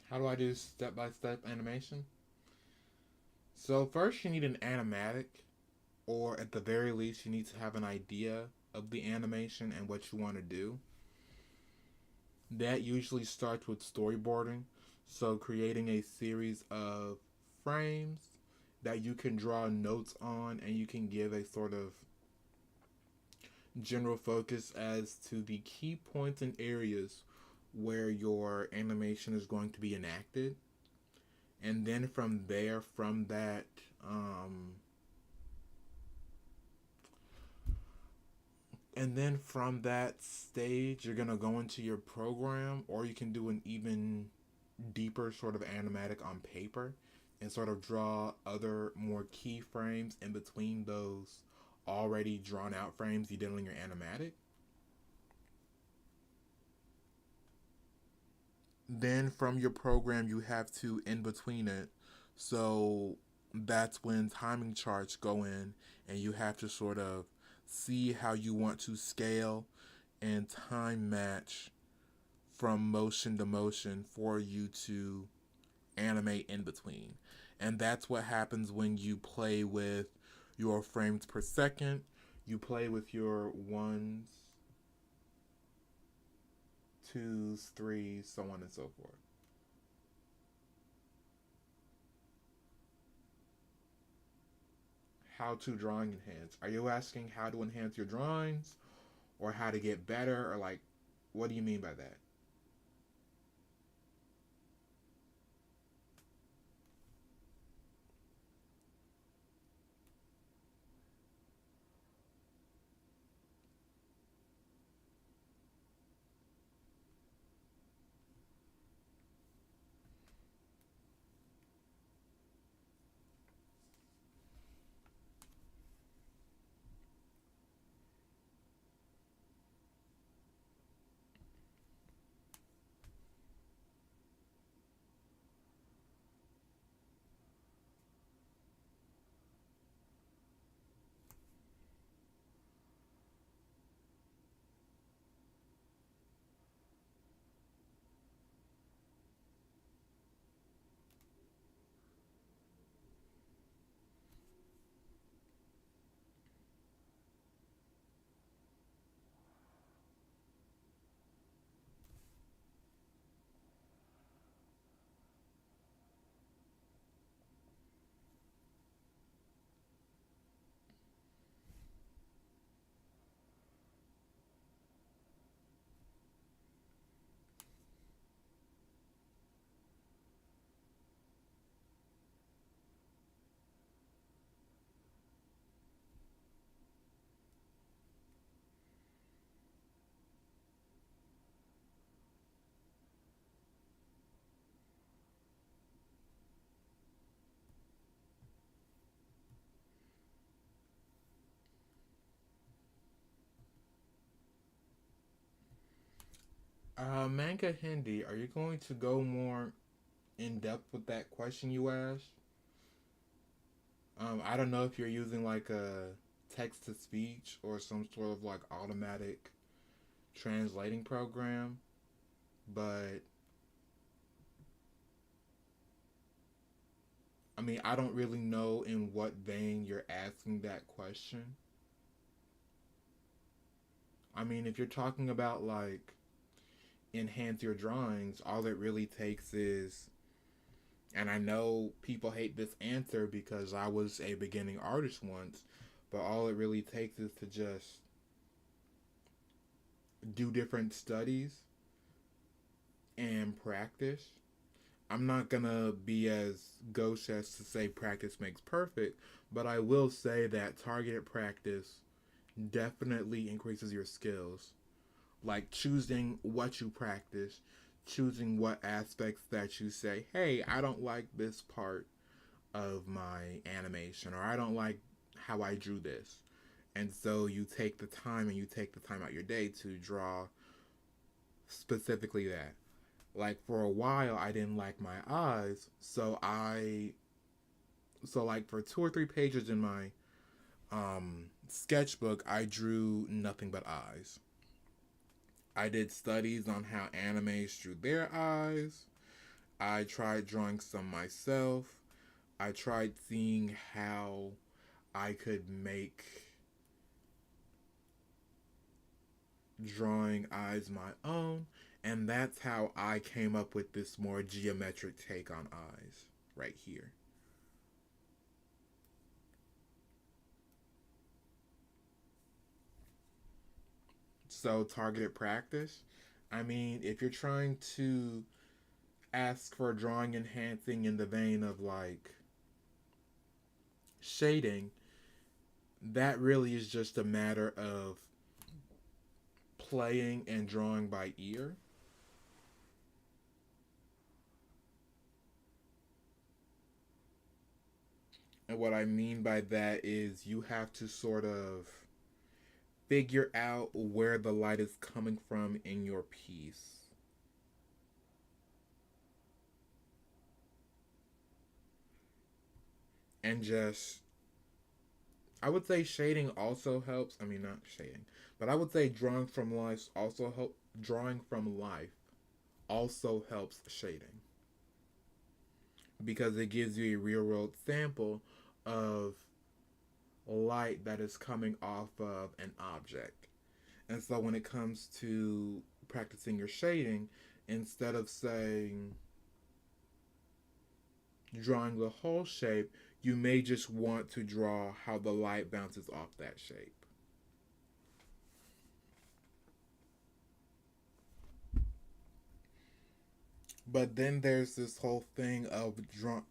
How do I do step by step animation? So first you need an animatic, or at the very least you need to have an idea of the animation and what you want to do. That usually starts with storyboarding. So creating a series of frames that you can draw notes on and you can give a sort of general focus as to the key points and areas where your animation is going to be enacted. And then from there, from that stage, you're gonna go into your program, or you can do an even deeper sort of animatic on paper and sort of draw other more keyframes in between those already drawn out frames you did on your animatic. Then from your program, you have to in between it. So that's when timing charts go in, and you have to sort of see how you want to scale and time match from motion to motion for you to animate in between. And that's what happens when you play with your frames per second. You play with your ones, twos, threes, so on and so forth. How to drawing enhance? Are you asking how to enhance your drawings or how to get better or like what do you mean by that? Manga Hindi, are you going to go more in depth with that question you asked? I don't know if you're using like a text to speech or some sort of like automatic translating program, but I mean, I don't really know in what vein you're asking that question. I mean, if you're talking about like enhance your drawings, all it really takes is, and I know people hate this answer because I was a beginning artist once, but all it really takes is to just do different studies and practice. I'm not gonna be as gauche as to say practice makes perfect, but I will say that targeted practice definitely increases your skills. Like choosing what you practice, choosing what aspects that you say, hey, I don't like this part of my animation, or I don't like how I drew this. And so you take the time and you take the time out your day to draw specifically that. Like for a while I didn't like my eyes, so like for 2 or 3 pages in my sketchbook I drew nothing but eyes. I did studies on how animes drew their eyes. I tried drawing some myself. I tried seeing how I could make drawing eyes my own, and that's how I came up with this more geometric take on eyes right here. So, targeted practice. I mean, if you're trying to ask for drawing enhancing in the vein of like shading, that really is just a matter of playing and drawing by ear. And what I mean by that is you have to sort of figure out where the light is coming from in your piece. And just, I would say shading also helps. I mean, not shading, but I would say drawing from life also helps shading because it gives you a real world sample of light that is coming off of an object. And so when it comes to practicing your shading, instead of saying drawing the whole shape, you may just want to draw how the light bounces off that shape. But then there's this whole thing of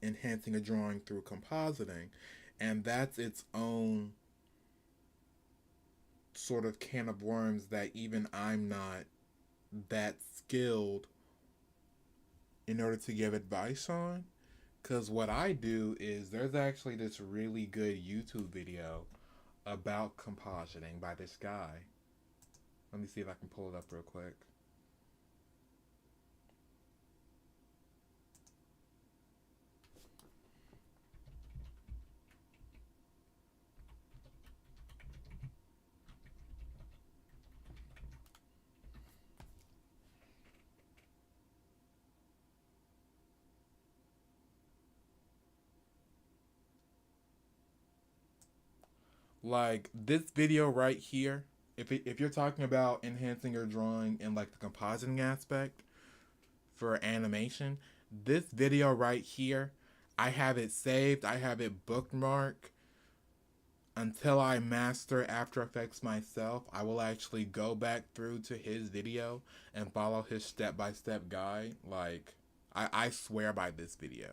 enhancing a drawing through compositing, and that's its own sort of can of worms that even I'm not that skilled in order to give advice on. Because what I do is there's actually this really good YouTube video about compositing by this guy. Let me see if I can pull it up real quick. Like this video right here, if you're talking about enhancing your drawing in like the compositing aspect for animation, this video right here, I have it saved, I have it bookmarked. Until I master After Effects myself, I will actually go back through to his video and follow his step by step guide. Like, I swear by this video.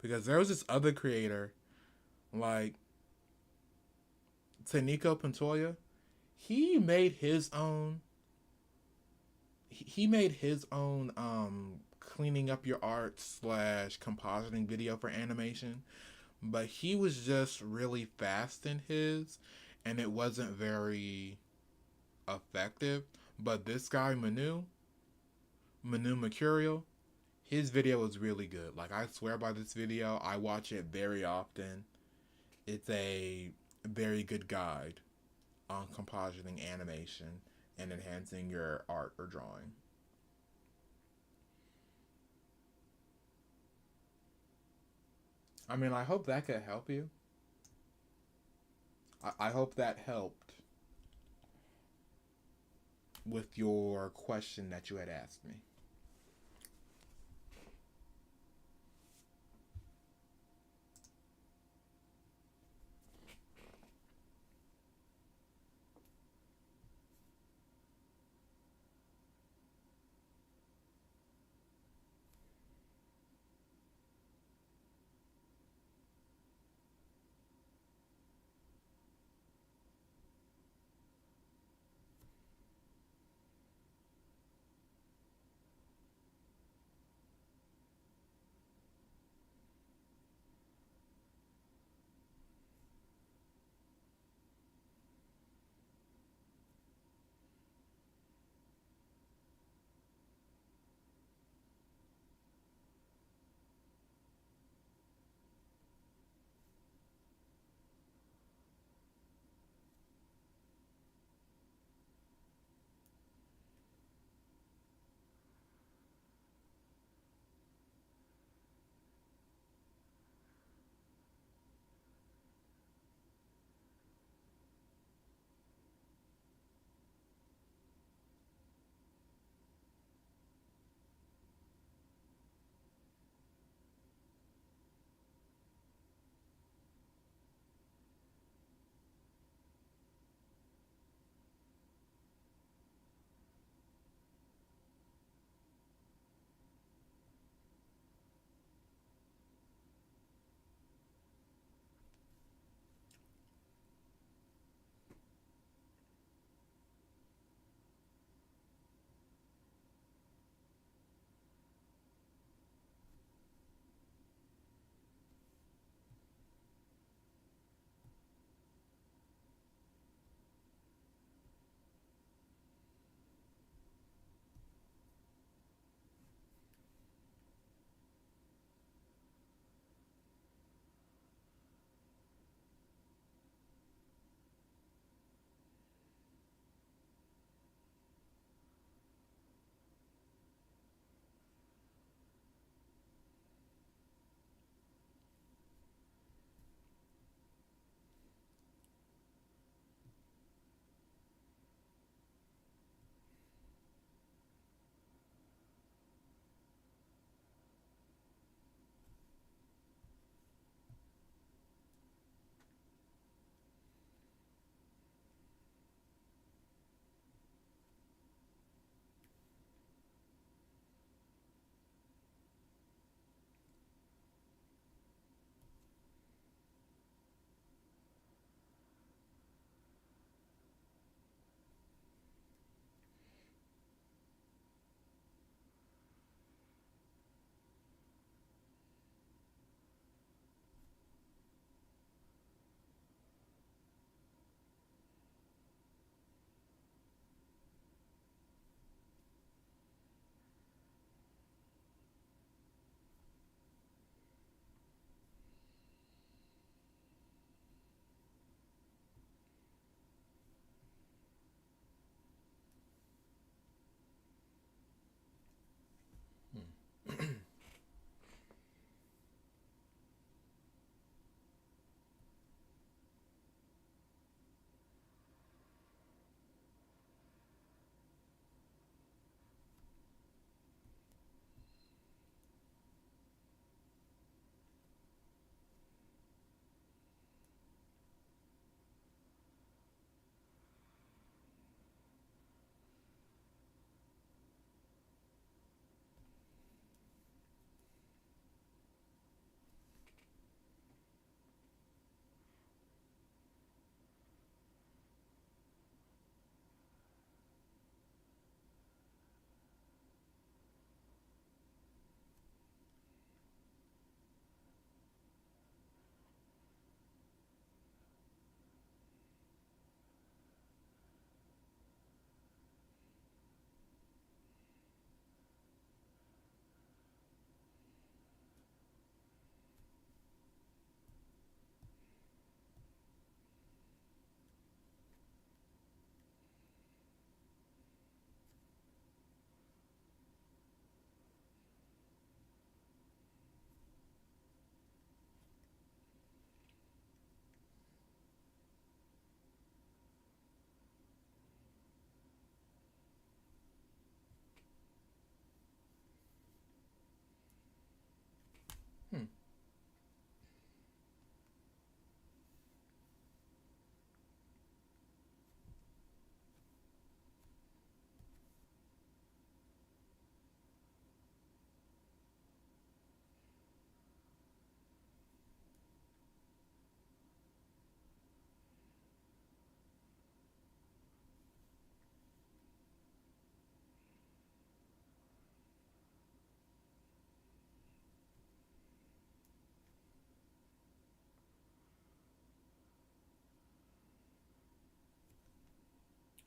Because there was this other creator, like Taniko Pantoya, he made his own. He made his own cleaning up your art slash compositing video for animation, but he was just really fast in his, and it wasn't very effective. But this guy Manu, Manu Mercurial, his video is really good. Like, I swear by this video. I watch it very often. It's a very good guide on compositing animation and enhancing your art or drawing. I mean, I hope that could help you. I hope that helped with your question that you had asked me.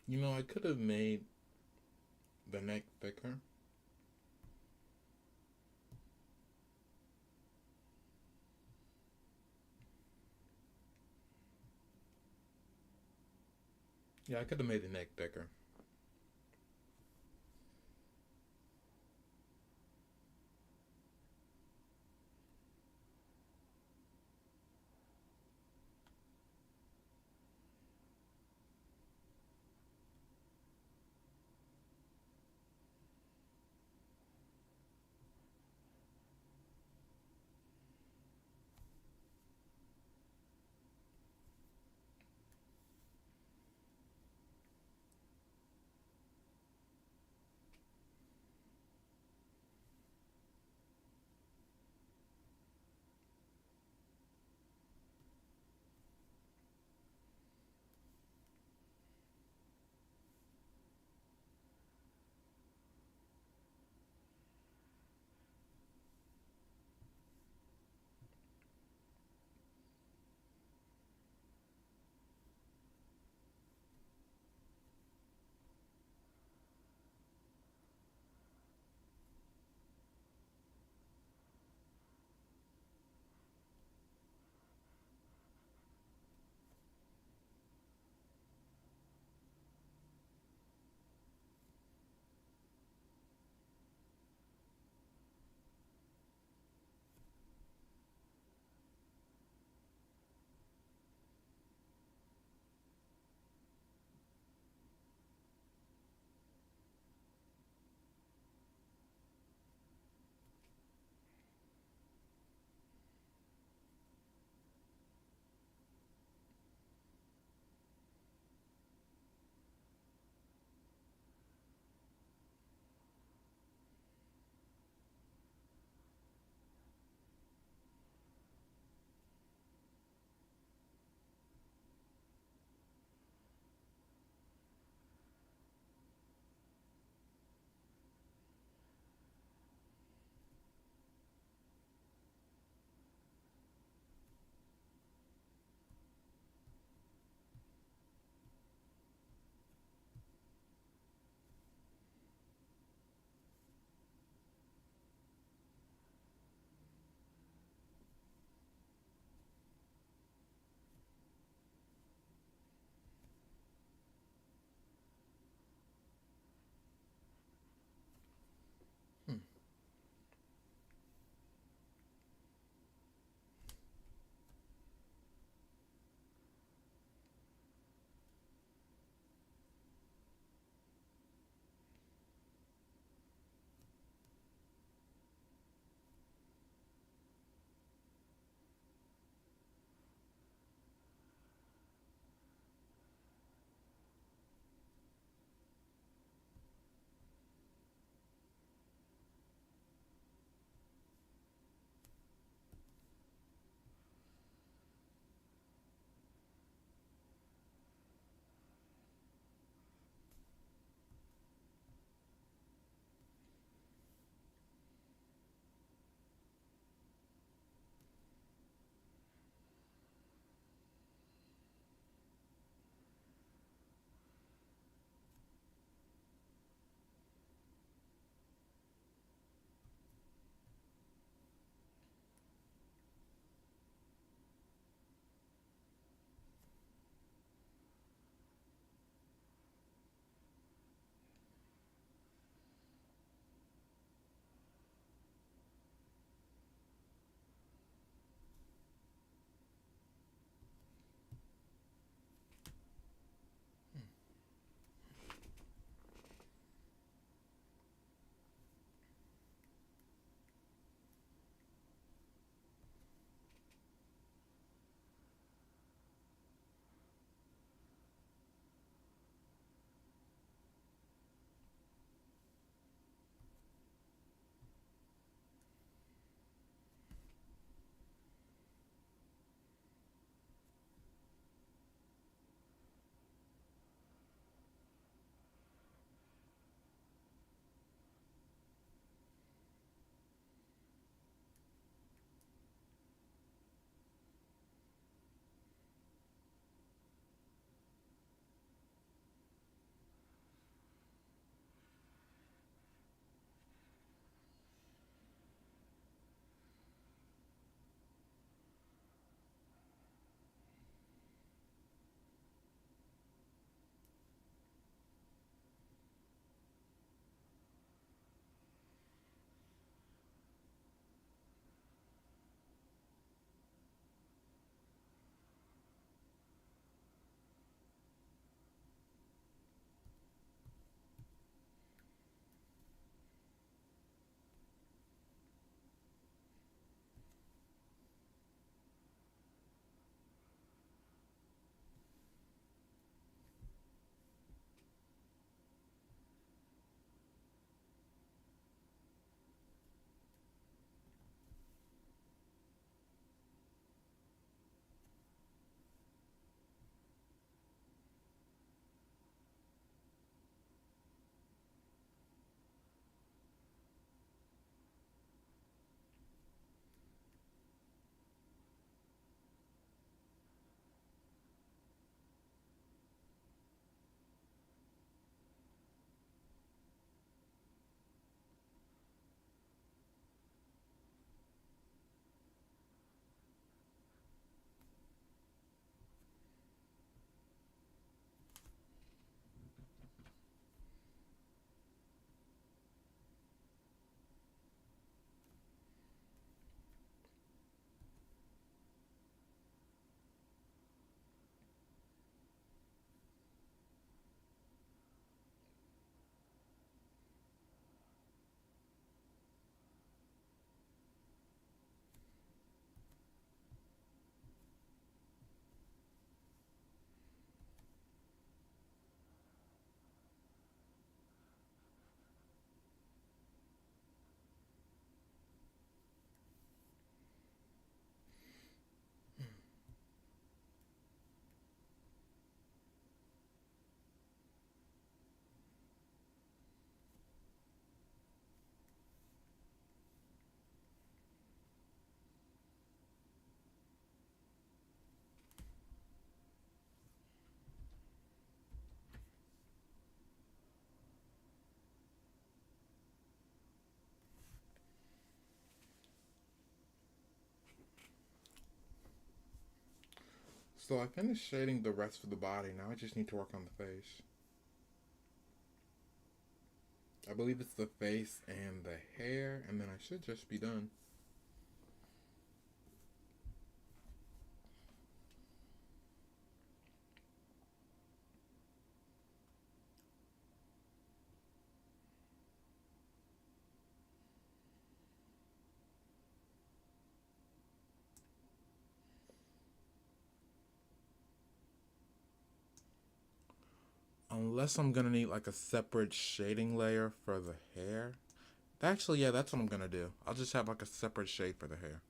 You know, I could have made the neck thicker. Yeah, I could have made the neck thicker. So I finished shading the rest of the body. Now I just need to work on the face. I believe it's the face and the hair, and then I should just be done. Unless I'm gonna need like a separate shading layer for the hair. Actually, yeah, that's what I'm gonna do. I'll just have like a separate shade for the hair.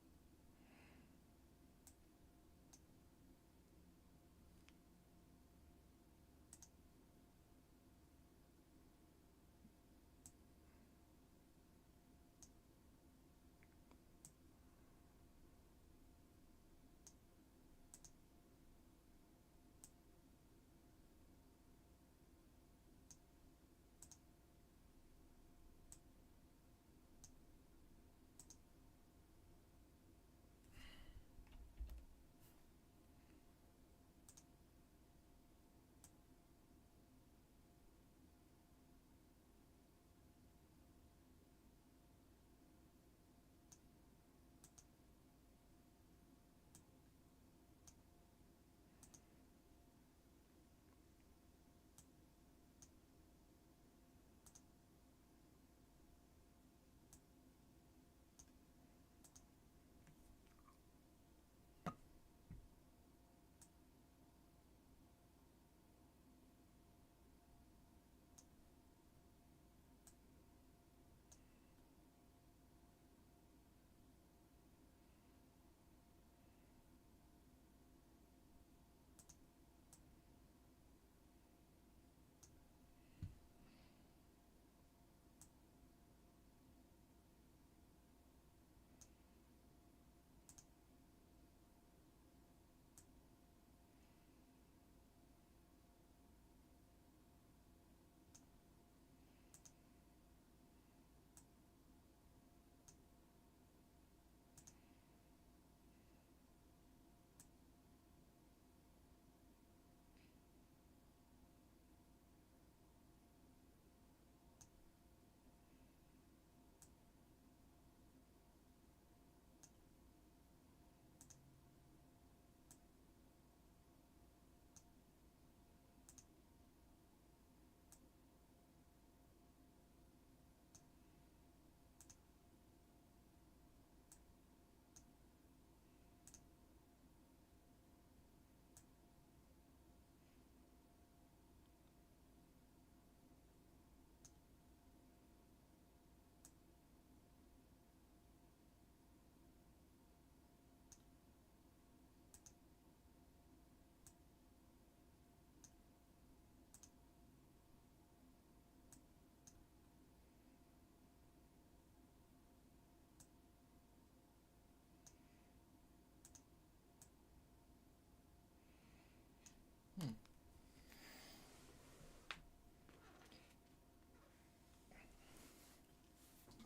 Hmm.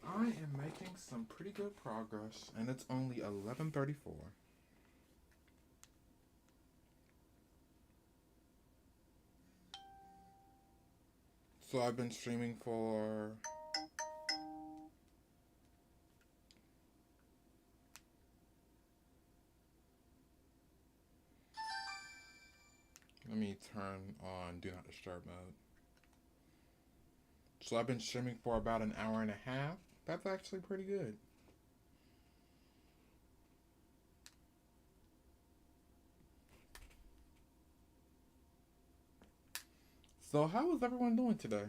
I am making some pretty good progress, and it's only 11:34. So I've been streaming for. Let me turn on Do Not Disturb mode. So I've been streaming for about an hour and a half. That's actually pretty good. So how is everyone doing today?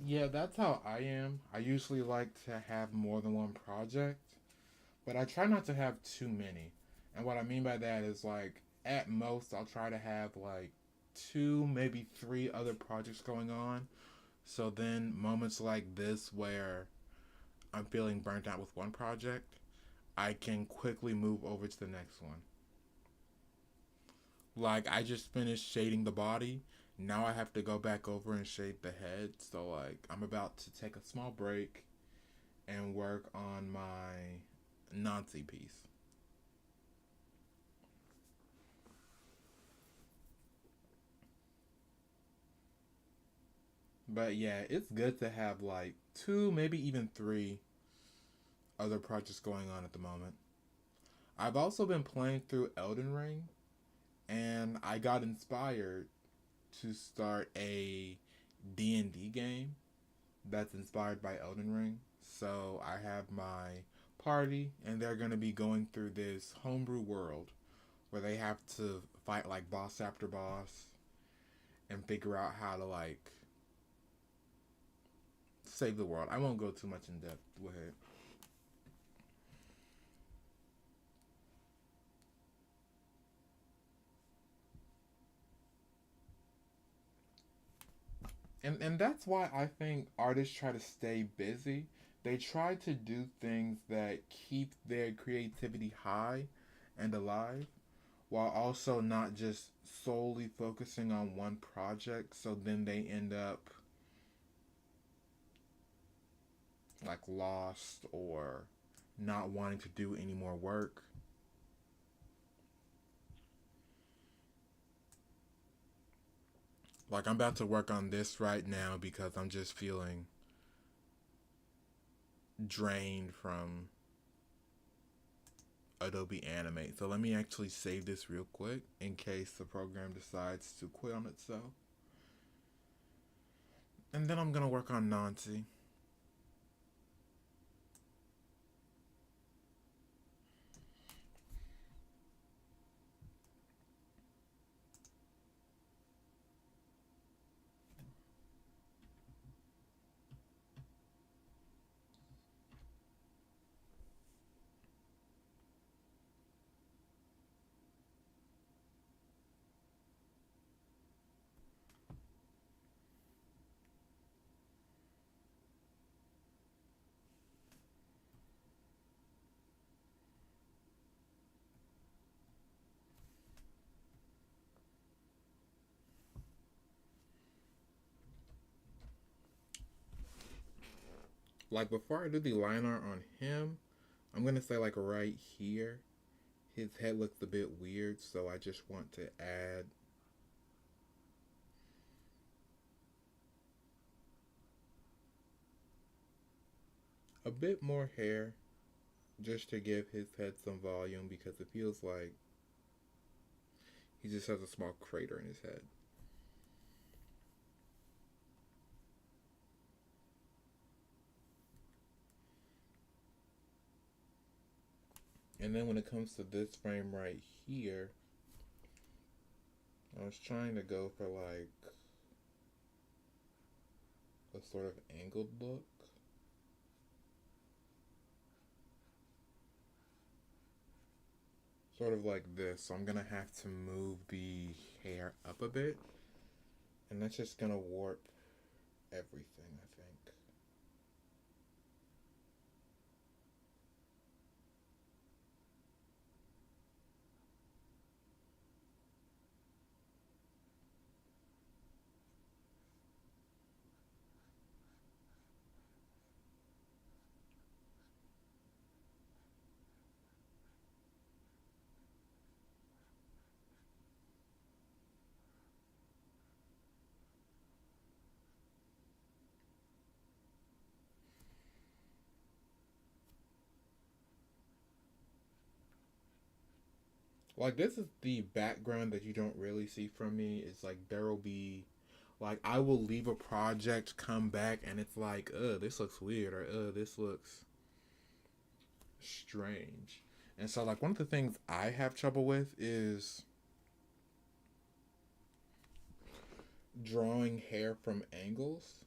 Yeah, that's how I am. I usually like to have more than one project, but I try not to have too many. And what I mean by that is like at most I'll try to have like two, maybe three other projects going on. So then moments like this where I'm feeling burnt out with one project, I can quickly move over to the next one. Like I just finished shading the body. Now I have to go back over and shade the head. So like I'm about to take a small break and work on my Nazi piece. But yeah, it's good to have like two, maybe even three other projects going on at the moment. I've also been playing through Elden Ring, and I got inspired to start a D&D game that's inspired by Elden Ring. So I have my party, and they're going to be going through this homebrew world where they have to fight like boss after boss and figure out how to like save the world. I won't go too much in depth with it. And that's why I think artists try to stay busy. They try to do things that keep their creativity high and alive while also not just solely focusing on one project, so then they end up like lost or not wanting to do any more work. Like I'm about to work on this right now because I'm just feeling drained from Adobe Animate. So let me actually save this real quick in case the program decides to quit on itself. And then I'm gonna work on Nancy. Like before I do the line art on him, I'm gonna say like right here, his head looks a bit weird, so I just want to add a bit more hair just to give his head some volume because it feels like he just has a small crater in his head. And then when it comes to this frame right here, I was trying to go for like a sort of angled look. Sort of like this. So I'm gonna have to move the hair up a bit. And that's just gonna warp everything, I think. Like this is the background that you don't really see from me. It's like there will be like I will leave a project, come back, and it's like, this looks weird, or this looks strange. And so like one of the things I have trouble with is drawing hair from angles.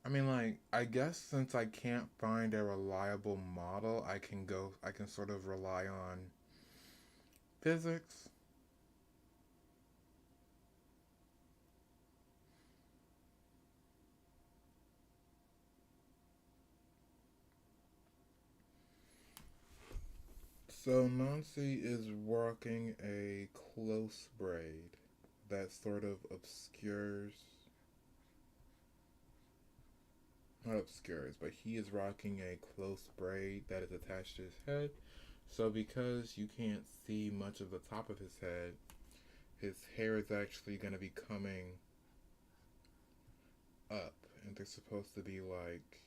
I mean, like, I guess since I can't find a reliable model, I can sort of rely on physics. So Nancy is rocking a close braid that sort of obscures, not obscures, but he is rocking a close braid that is attached to his head. So because you can't see much of the top of his head, his hair is actually going to be coming up, and they're supposed to be like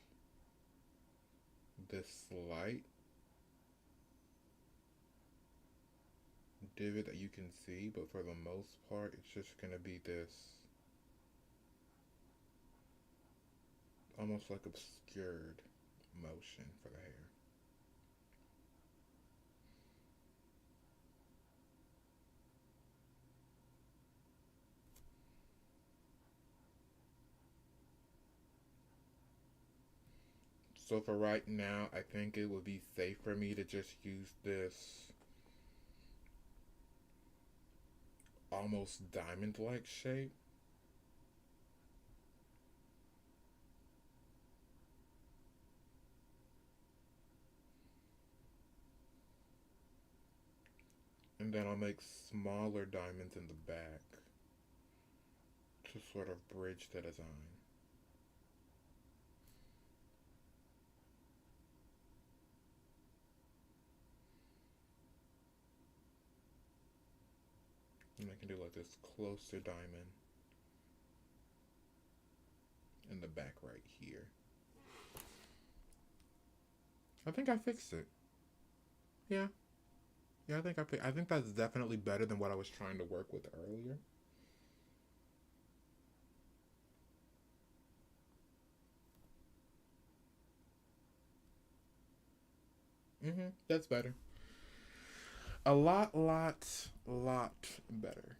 this slight divot that you can see, but for the most part, it's just going to be this almost like obscured motion for the hair. So for right now, I think it would be safe for me to just use this almost diamond-like shape. And then I'll make smaller diamonds in the back to sort of bridge the design. And I can do like this closer diamond in the back right here. I think I fixed it. Yeah. Yeah, I think that's definitely better than what I was trying to work with earlier. That's better. A lot better.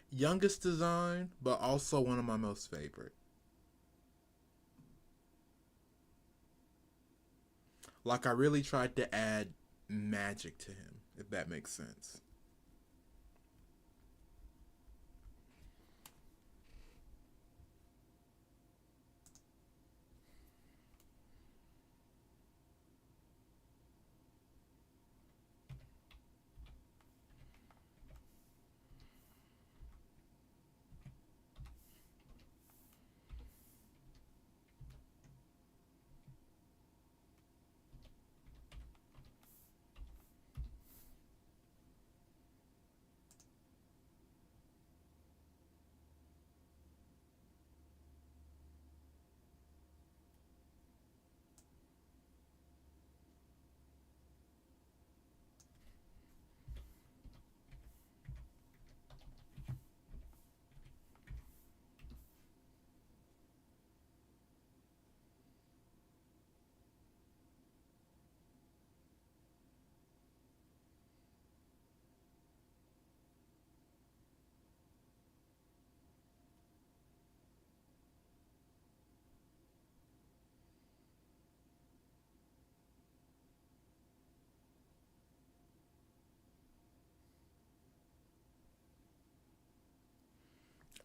Youngest design, but also one of my most favorite. Like I really tried to add magic to him, if that makes sense.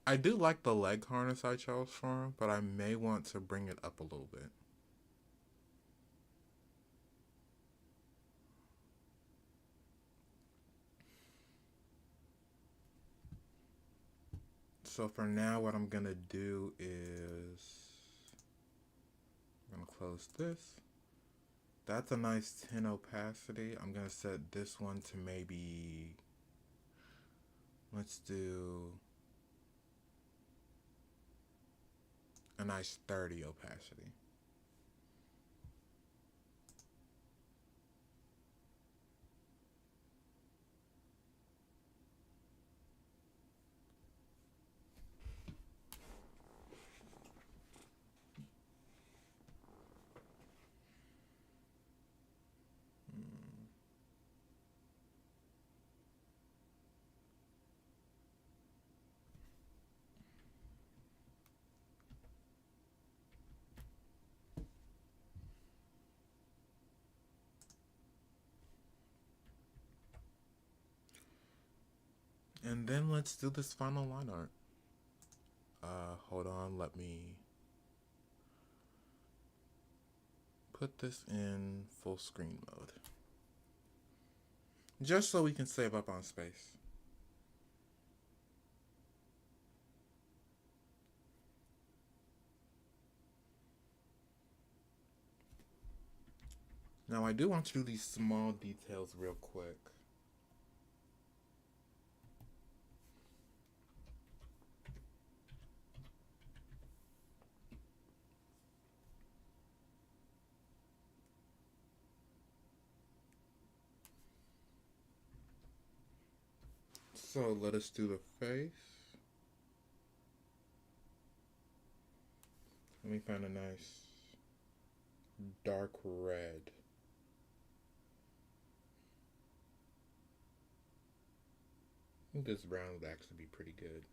I do like the leg harness I chose for him, but I may want to bring it up a little bit. So for now, what I'm gonna do is I'm gonna close this. That's a nice 10 opacity. I'm gonna set this one to maybe, let's do a nice 30 opacity. And then let's do this final line art. Hold on, let me put this in full screen mode. Just so we can save up on space. Now I do want to do these small details real quick. So let us do the face. Let me find a nice dark red. I think this brown would actually be pretty good.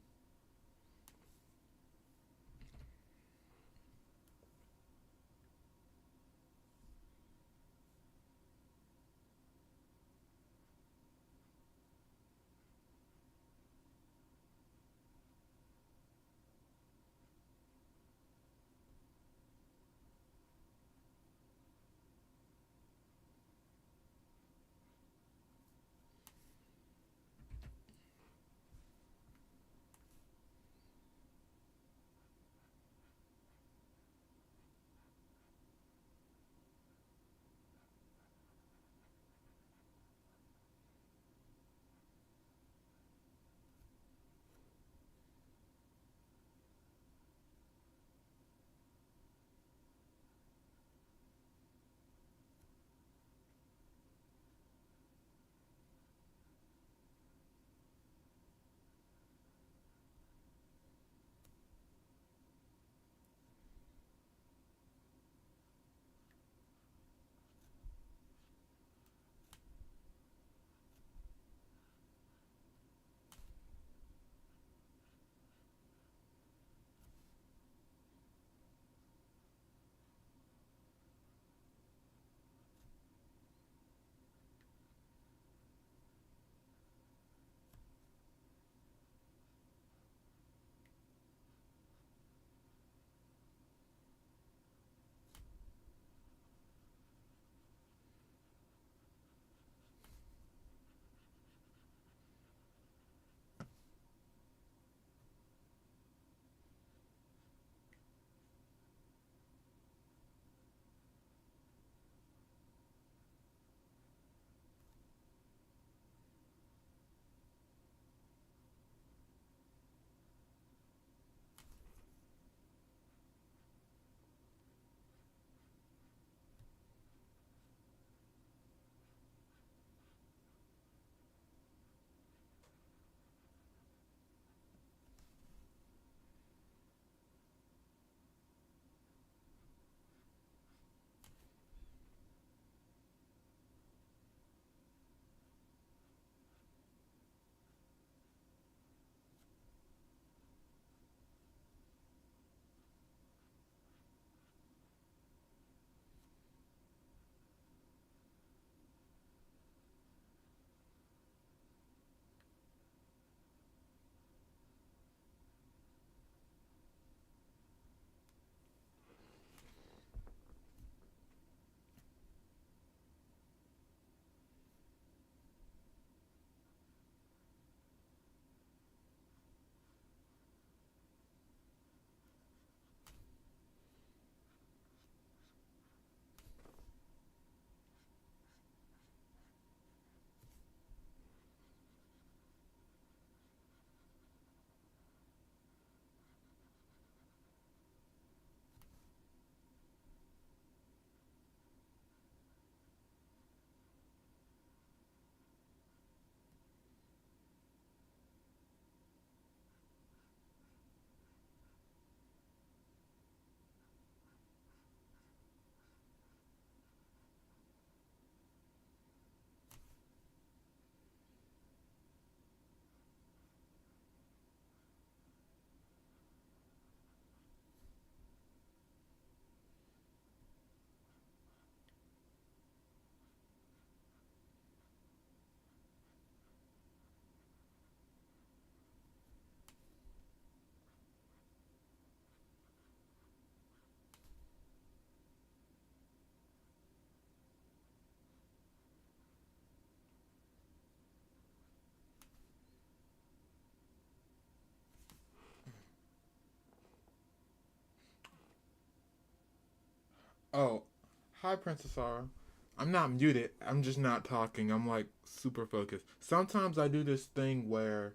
Oh, hi, Princess Sarah. I'm not muted. I'm just not talking. I'm like super focused. Sometimes I do this thing where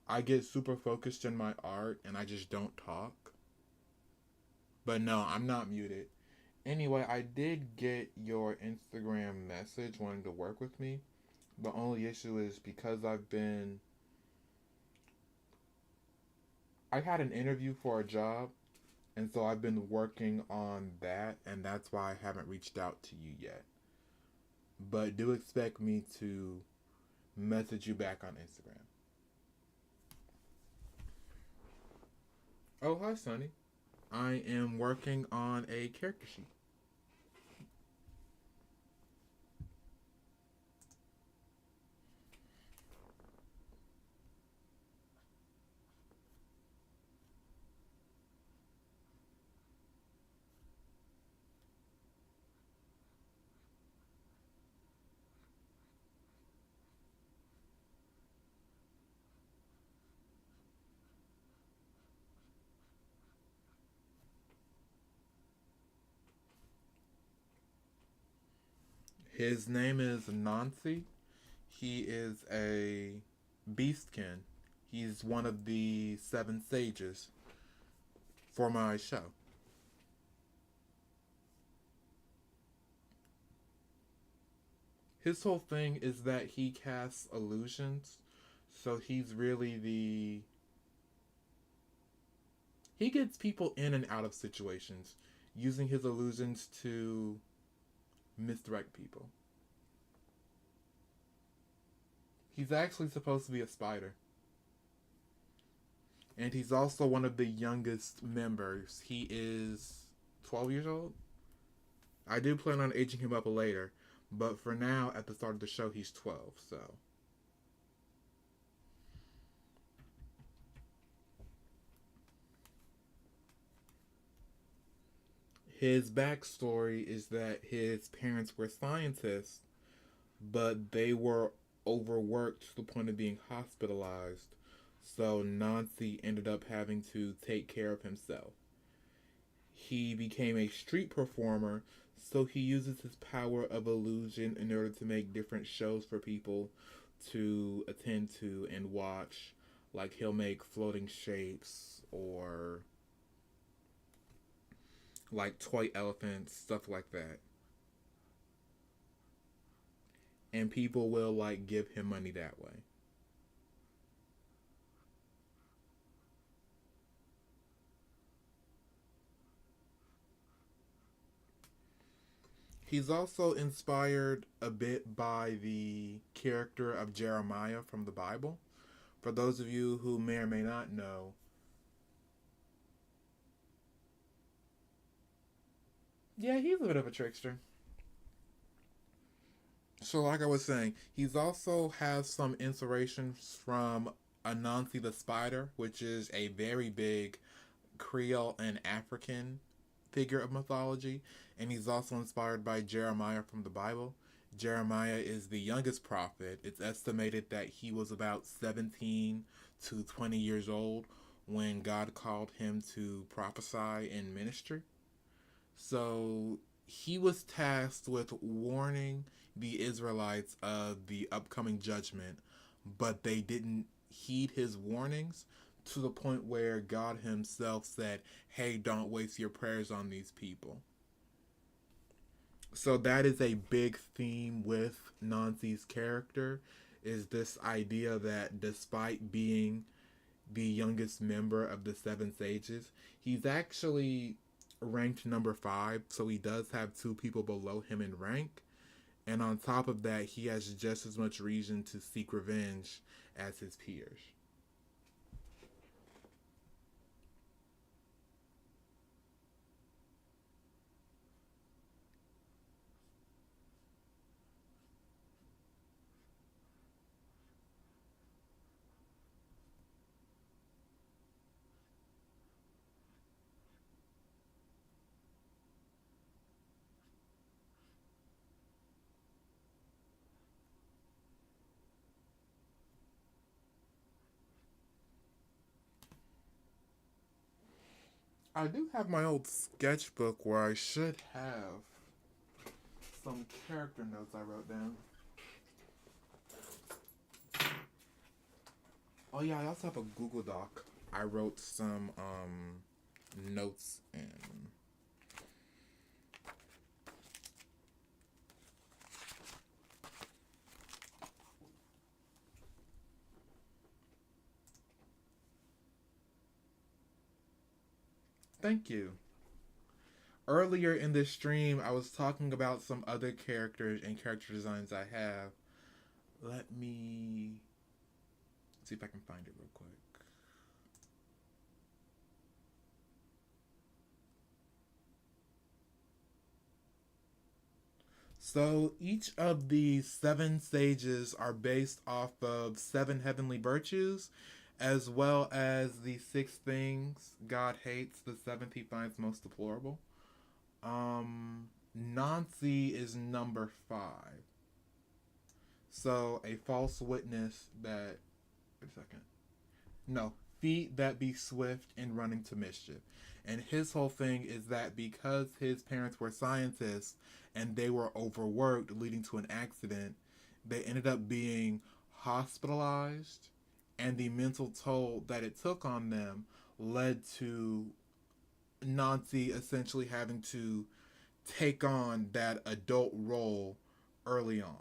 I get super focused in my art and I just don't talk. But no, I'm not muted. Anyway, I did get your Instagram message wanting to work with me. The only issue is because I had an interview for a job, and so I've been working on that, and that's why I haven't reached out to you yet. But do expect me to message you back on Instagram. Oh, hi, Sonny. I am working on a character sheet. His name is Nancy. He is a beastkin. He's one of the seven sages for my show. His whole thing is that he casts illusions. So he's really the. He gets people in and out of situations using his illusions to misdirect people. He's actually supposed to be a spider. And he's also one of the youngest members. He is 12 years old. I do plan on aging him up later, but for now, at the start of the show, he's 12, so. His backstory is that his parents were scientists, but they were overworked to the point of being hospitalized, so Nancy ended up having to take care of himself. He became a street performer, so he uses his power of illusion in order to make different shows for people to attend to and watch. Like he'll make floating shapes or like toy elephants, stuff like that. And people will like give him money that way. He's also inspired a bit by the character of Jeremiah from the Bible. For those of you who may or may not know, yeah, he's a bit of a trickster. So, like I was saying, he's also has some inspirations from Anansi the Spider, which is a very big Creole and African figure of mythology, and he's also inspired by Jeremiah from the Bible. Jeremiah is the youngest prophet. It's estimated that he was about 17 to 20 years old when God called him to prophesy in ministry. So he was tasked with warning the Israelites of the upcoming judgment, but they didn't heed his warnings to the point where God himself said, "Hey, don't waste your prayers on these people." So that is a big theme with Nancy's character is this idea that despite being the youngest member of the seven sages, he's actually ranked number 5, so he does have two people below him in rank. And on top of that, he has just as much reason to seek revenge as his peers. I do have my old sketchbook where I should have some character notes I wrote down. Oh yeah, I also have a Google Doc. I wrote some notes in. Thank you. Earlier in this stream, I was talking about some other characters and character designs I have. Let me see if I can find it real quick. So each of the seven sages are based off of seven heavenly virtues, as well as the six things God hates, the seventh he finds most deplorable. Nancy is number five. So a false witness that. Wait a second. No, feet that be swift in running to mischief. And his whole thing is that because his parents were scientists and they were overworked, leading to an accident, they ended up being hospitalized, and the mental toll that it took on them led to Nancy essentially having to take on that adult role early on.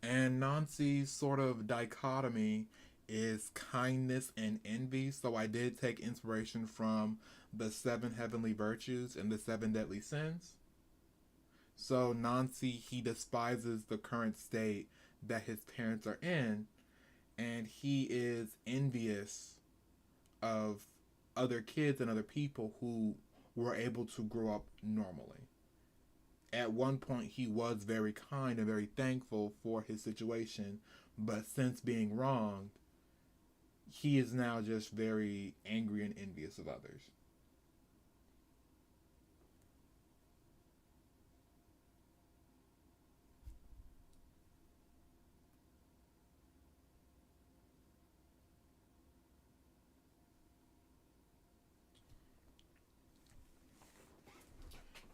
And Nancy's sort of dichotomy is kindness and envy. So I did take inspiration from the seven heavenly virtues and the seven deadly sins. So Nancy, he despises the current state that his parents are in, and he is envious of other kids and other people who were able to grow up normally. At one point, he was very kind and very thankful for his situation, but since being wronged, he is now just very angry and envious of others.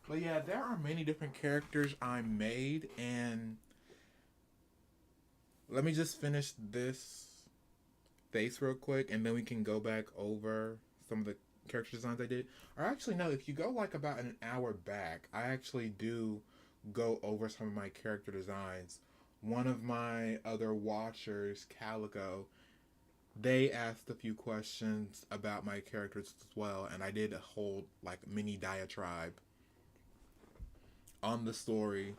But yeah, there are many different characters I made, and let me just finish this face real quick, and then we can go back over some of the character designs I did. Or actually, no, if you go like about an hour back, I actually do go over some of my character designs. One of my other watchers, Calico, they asked a few questions about my characters as well, and I did a whole like mini diatribe on the story,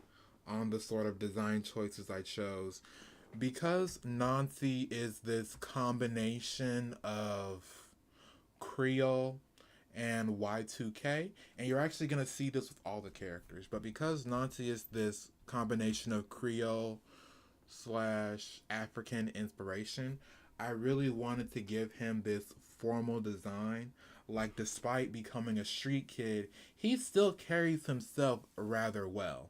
on the sort of design choices I chose. Because Nancy is this combination of Creole and Y2K, and you're actually going to see this with all the characters, but because Nancy is this combination of Creole slash African inspiration, I really wanted to give him this formal design. Like, despite becoming a street kid, he still carries himself rather well.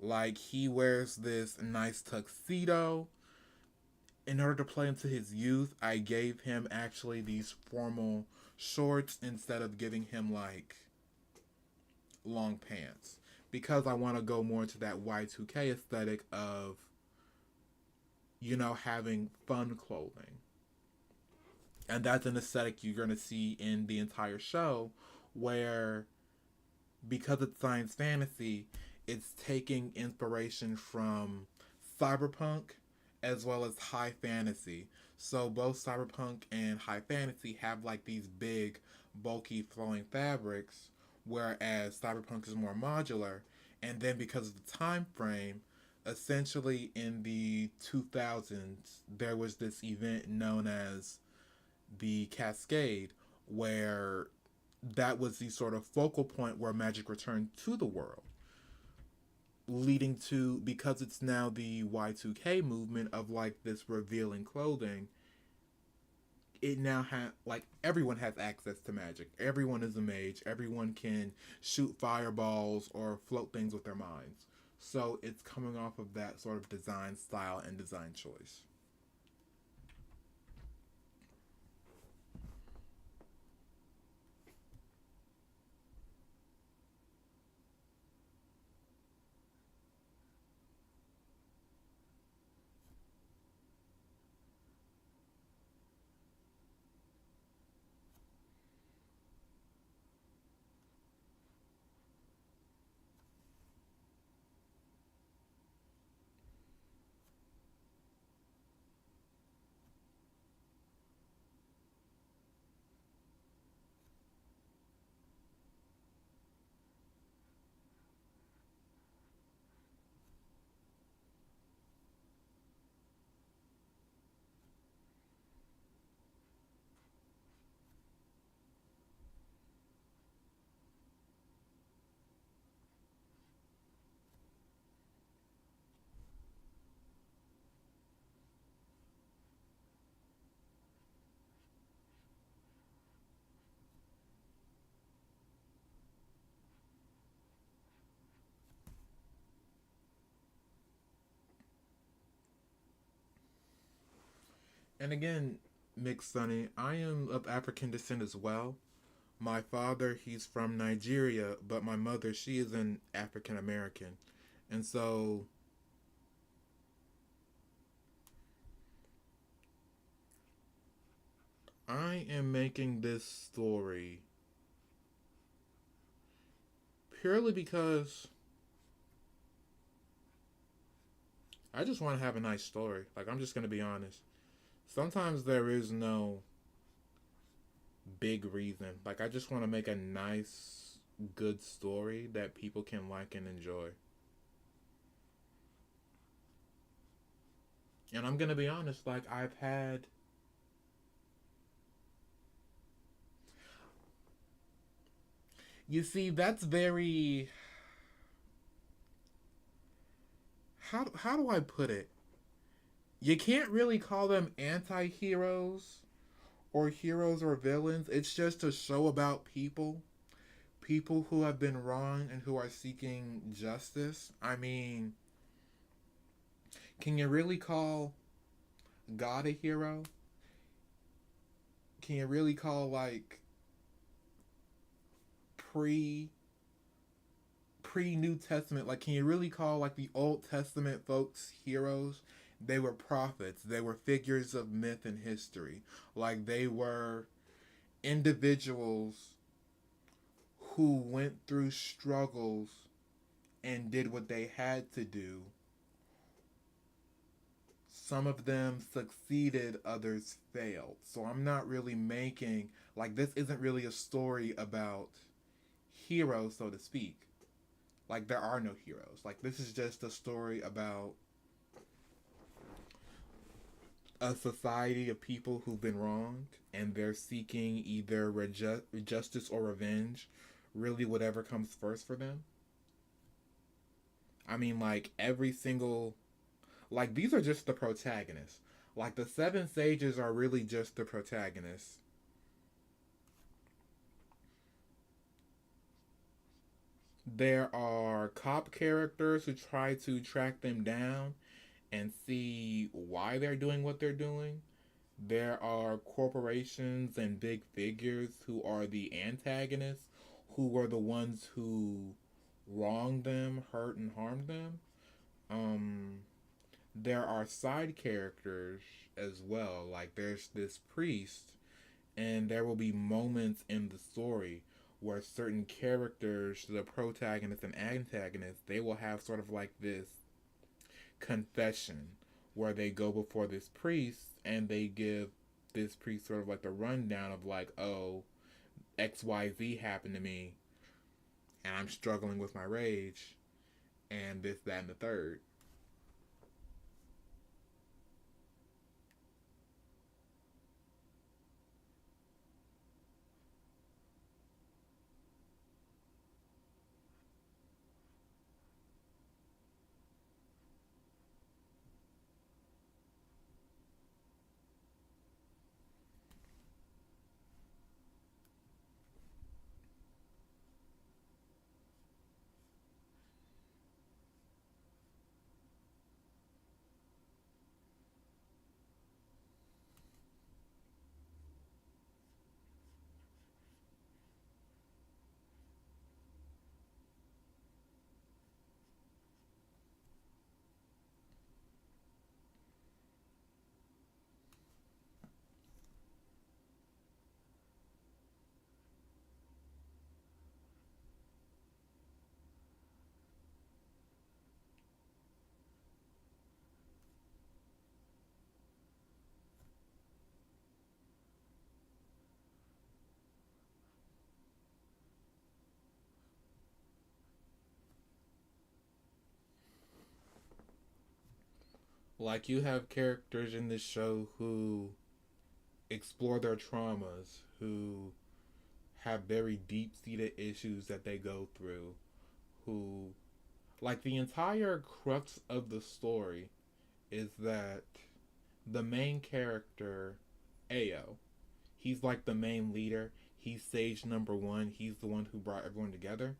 Like, he wears this nice tuxedo. In order to play into his youth, I gave him actually these formal shorts instead of giving him like long pants. Because I want to go more into that Y2K aesthetic of, having fun clothing. And that's an aesthetic you're going to see in the entire show, where because it's science fantasy, it's taking inspiration from cyberpunk as well as high fantasy. So both cyberpunk and high fantasy have like these big, bulky, flowing fabrics, whereas cyberpunk is more modular. And then because of the time frame, essentially in the 2000s, there was this event known as the Cascade, where that was the sort of focal point where magic returned to the world, leading to, because it's now the Y2K movement of like this revealing clothing, it now has like everyone has access to magic. Everyone is a mage. Everyone can shoot fireballs or float things with their minds. So it's coming off of that sort of design style and design choice. And again, Mixed Sunny, I am of African descent as well. My father, he's from Nigeria, but my mother, she is an African American. And so I am making this story purely because I just want to have a nice story. Like, I'm just going to be honest. Sometimes there is no big reason. Like, I just want to make a nice, good story that people can like and enjoy. And I'm going to be honest, like, I've had. You see, that's very. How do I put it? You can't really call them anti heroes or heroes or villains. It's just a show about people. People who have been wronged and who are seeking justice. I mean, can you really call God a hero? Can you really call like pre New Testament, like can you really call like the Old Testament folks heroes? They were prophets. They were figures of myth and history. Like they were individuals who went through struggles and did what they had to do. Some of them succeeded, others failed. So I'm not really making, like, this isn't really a story about heroes, so to speak. Like, there are no heroes. Like, this is just a story about a society of people who've been wronged and they're seeking either justice or revenge, really, whatever comes first for them. I mean, like, every single. Like, these are just the protagonists. Like, the seven sages are really just the protagonists. There are cop characters who try to track them down and see why they're doing what they're doing. There are corporations and big figures who are the antagonists, who are the ones who wronged them, hurt, and harmed them. Um, there are side characters as well. Like there's this priest, and there will be moments in the story where certain characters, the protagonist and antagonist, they will have sort of like this confession where they go before this priest and they give this priest sort of like the rundown of like, oh, XYZ happened to me and I'm struggling with my rage and this, that, and the third. Like you have characters in this show who explore their traumas, who have very deep seated issues that they go through, who, like, the entire crux of the story is that the main character, Ao, he's like the main leader. He's sage number one. He's the one who brought everyone together.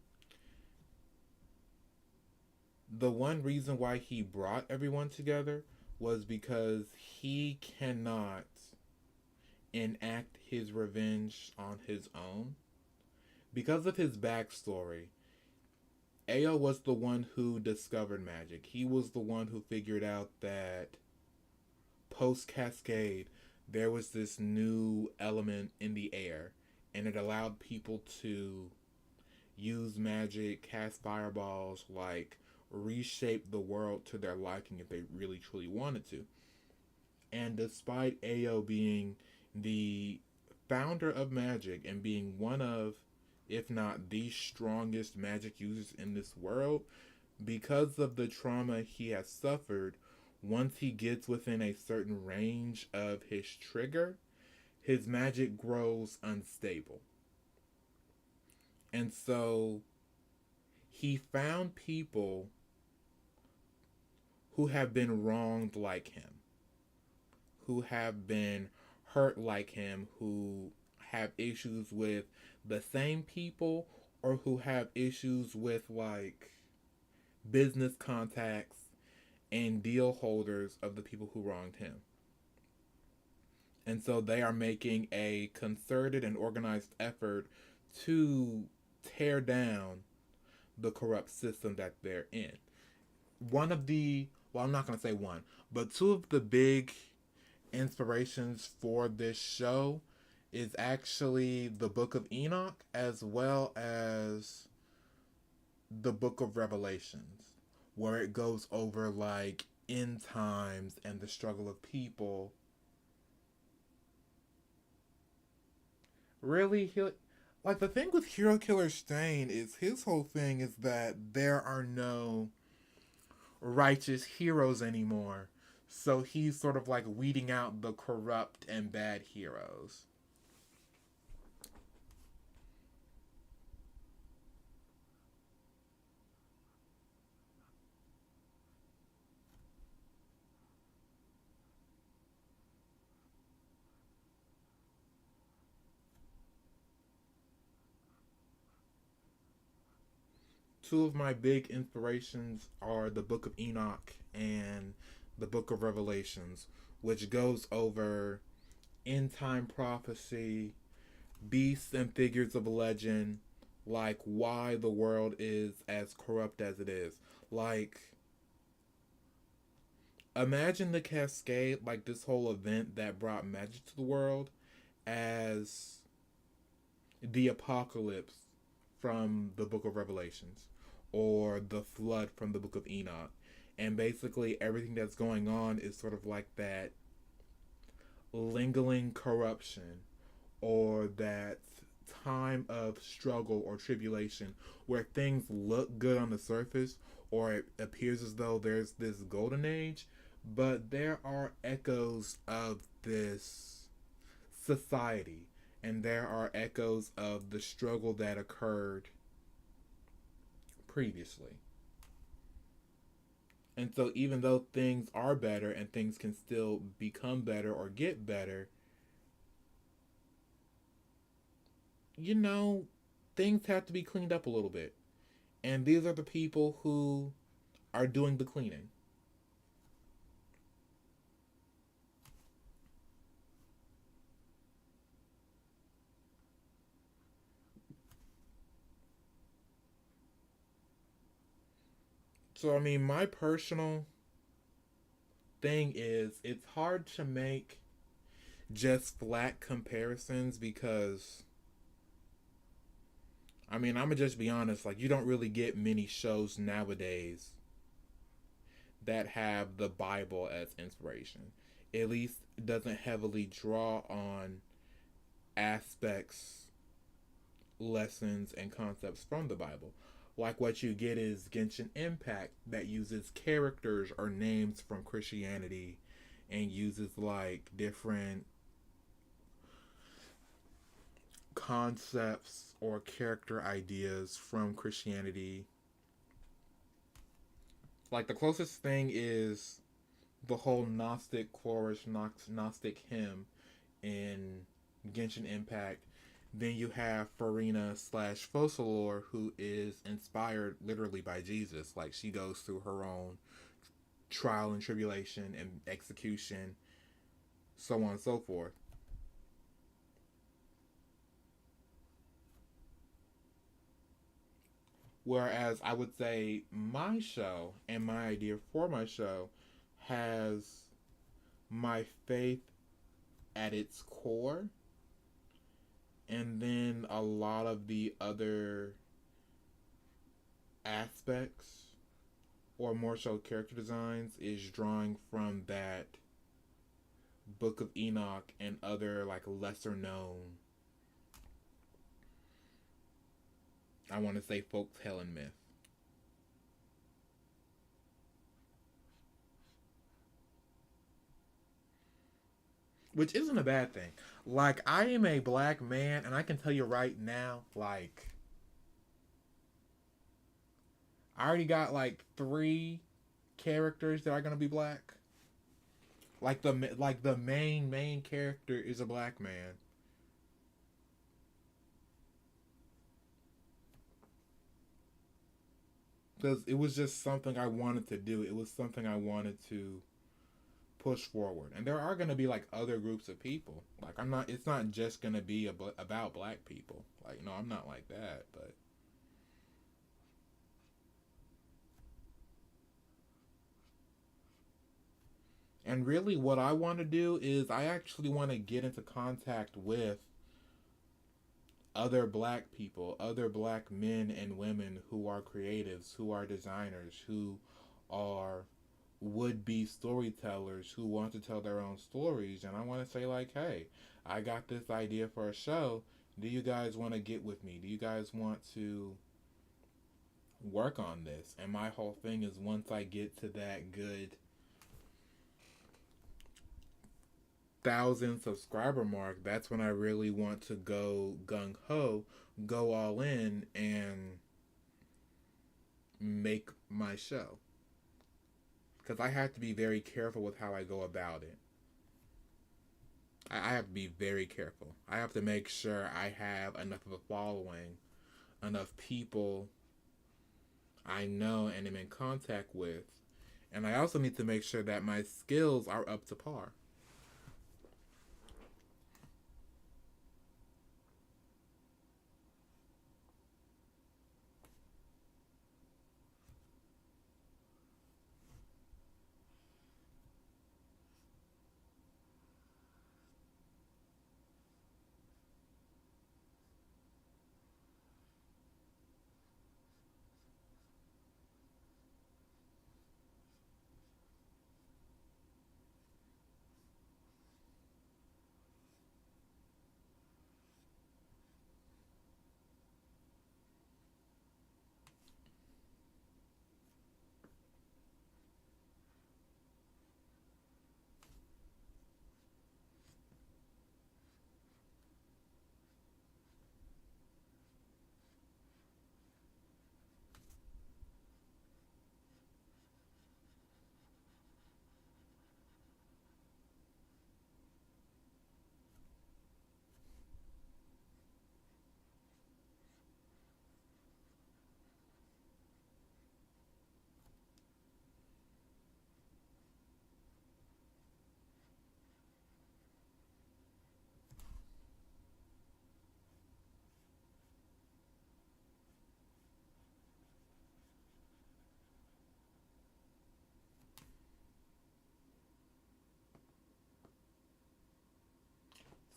The one reason why he brought everyone together was because he cannot enact his revenge on his own. Because of his backstory, Ao was the one who discovered magic. He was the one who figured out that post Cascade, there was this new element in the air, and it allowed people to use magic, cast fireballs, like reshape the world to their liking if they really truly wanted to. And despite Ao being the founder of magic and being one of, if not the strongest magic users in this world, because of the trauma he has suffered, once he gets within a certain range of his trigger, his magic grows unstable. And so he found people who have been wronged like him, who have been hurt like him, who have issues with the same people, or who have issues with like business contacts and deal holders of the people who wronged him. And so they are making a concerted and organized effort to tear down the corrupt system that they're in. One of the, well, I'm not going to say one, but two of the big inspirations for this show is actually the Book of Enoch as well as the Book of Revelations, where it goes over like end times and the struggle of people. Really, like the thing with Hero Killer Stain is his whole thing is that there are no righteous heroes anymore. So he's sort of like weeding out the corrupt and bad heroes. Two of my big inspirations are the Book of Enoch and the Book of Revelations, which goes over end time prophecy, beasts and figures of legend, like why the world is as corrupt as it is. Like, imagine the Cascade, like this whole event that brought magic to the world, as the apocalypse from the Book of Revelations or the flood from the Book of Enoch. And basically, everything that's going on is sort of like that lingering corruption or that time of struggle or tribulation where things look good on the surface or it appears as though there's this golden age, but there are echoes of this society and there are echoes of the struggle that occurred previously. And so, even though things are better and things can still become better or get better, you know, things have to be cleaned up a little bit. And these are the people who are doing the cleaning. So, I mean, my personal thing is it's hard to make just flat comparisons because, I mean, I'm gonna just be honest, like, you don't really get many shows nowadays that have the Bible as inspiration. At least it doesn't heavily draw on aspects, lessons, and concepts from the Bible. Like what you get is Genshin Impact that uses characters or names from Christianity and uses like different concepts or character ideas from Christianity. Like the closest thing is the whole Gnostic chorus, Gnostic hymn in Genshin Impact. Then you have Farina slash Focalor, who is inspired literally by Jesus. Like she goes through her own trial and tribulation and execution, so on and so forth. Whereas I would say my show and my idea for my show has my faith at its core, and then a lot of the other aspects, or more so character designs, is drawing from that Book of Enoch and other like lesser known, I want to say, folk tale and myth. Which isn't a bad thing. Like, I am a black man, and I can tell you right now, like, I already got like three characters that are gonna be black. Like the main character is a black man. Because it was just something I wanted to do. It was something I wanted to push forward. And there are going to be like other groups of people. Like, I'm not, it's not just going to be about black people. Like, no, I'm not like that. But and really what I want to do is I actually want to get into contact with other black people, other black men and women who are creatives, who are designers, who are would be storytellers who want to tell their own stories. And I want to say, like, hey, I got this idea for a show. Do you guys want to get with me? Do you guys want to work on this? And my whole thing is, once I get to that good 1,000 subscriber mark, that's when I really want to go gung ho, go all in, and make my show. Because I have to be very careful with how I go about it. I have to be very careful. I have to make sure I have enough of a following, enough people I know and am in contact with, and I also need to make sure that my skills are up to par.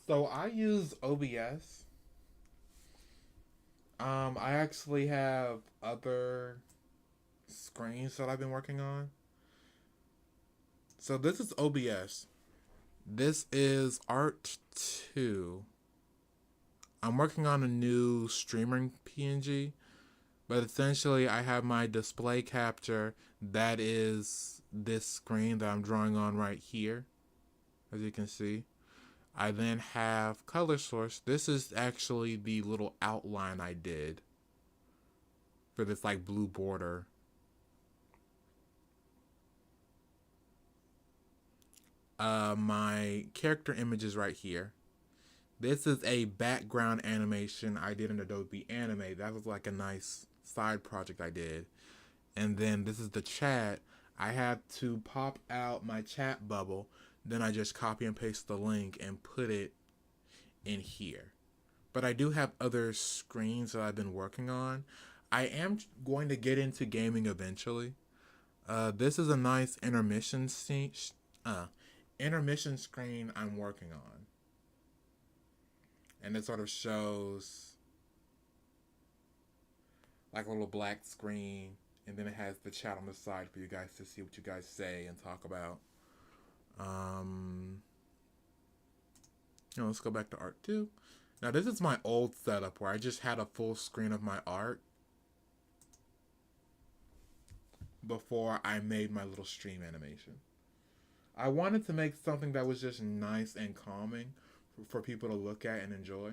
So I use OBS. I actually have other screens that I've been working on. So this is OBS. This is Art 2. I'm working on a new streaming PNG, but essentially I have my display capture that is this screen that I'm drawing on right here, as you can see. I then have color source. This is actually the little outline I did for this like blue border. My character image is right here. This is a background animation I did in Adobe Animate. That was like a nice side project I did. And then this is the chat. I had to pop out my chat bubble, then I just copy and paste the link and put it in here. But I do have other screens that I've been working on. I am going to get into gaming eventually. This is a nice uh, intermission screen I'm working on, and it sort of shows like a little black screen, and then it has the chat on the side for you guys to see what you guys say and talk about. Um, let's go back to art 2. Now this is my old setup where I just had a full screen of my art before I made my little stream animation. I wanted to make something that was just nice and calming for people to look at and enjoy.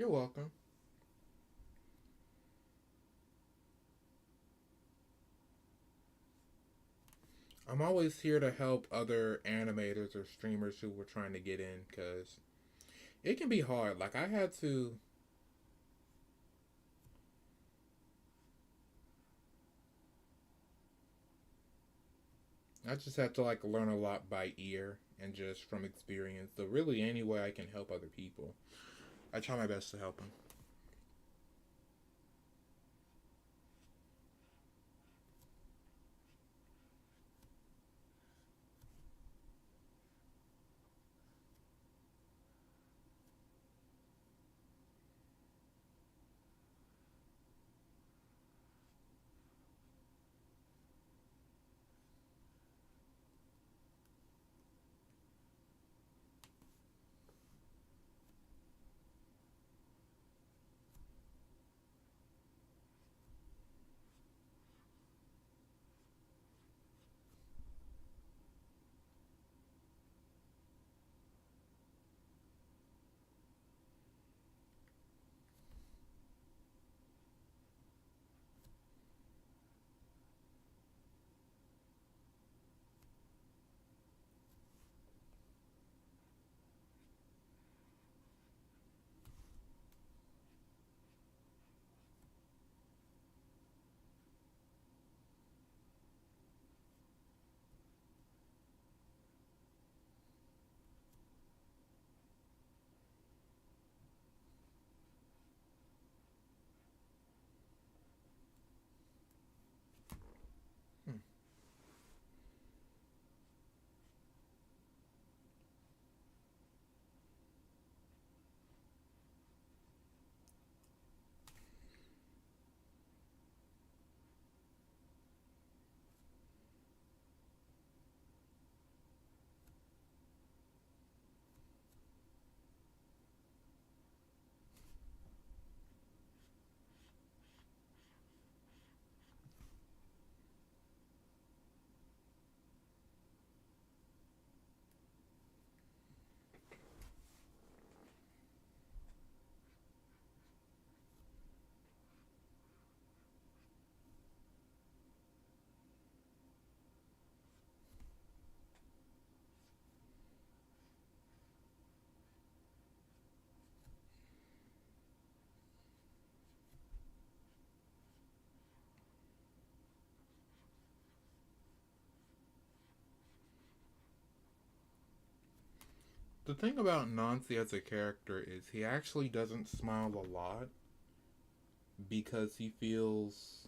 You're welcome. I'm always here to help other animators or streamers who were trying to get in because it can be hard. Like, I just had to like learn a lot by ear and just from experience. So, really, any way I can help other people, I try my best to help them. The thing about Nancy as a character is he actually doesn't smile a lot because he feels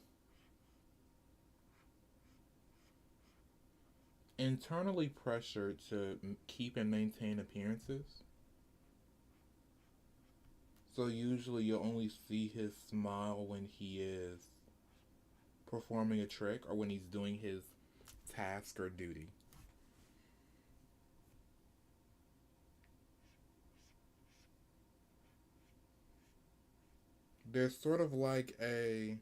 internally pressured to keep and maintain appearances. So usually you'll only see his smile when he is performing a trick or when he's doing his task or duty. There's sort of like a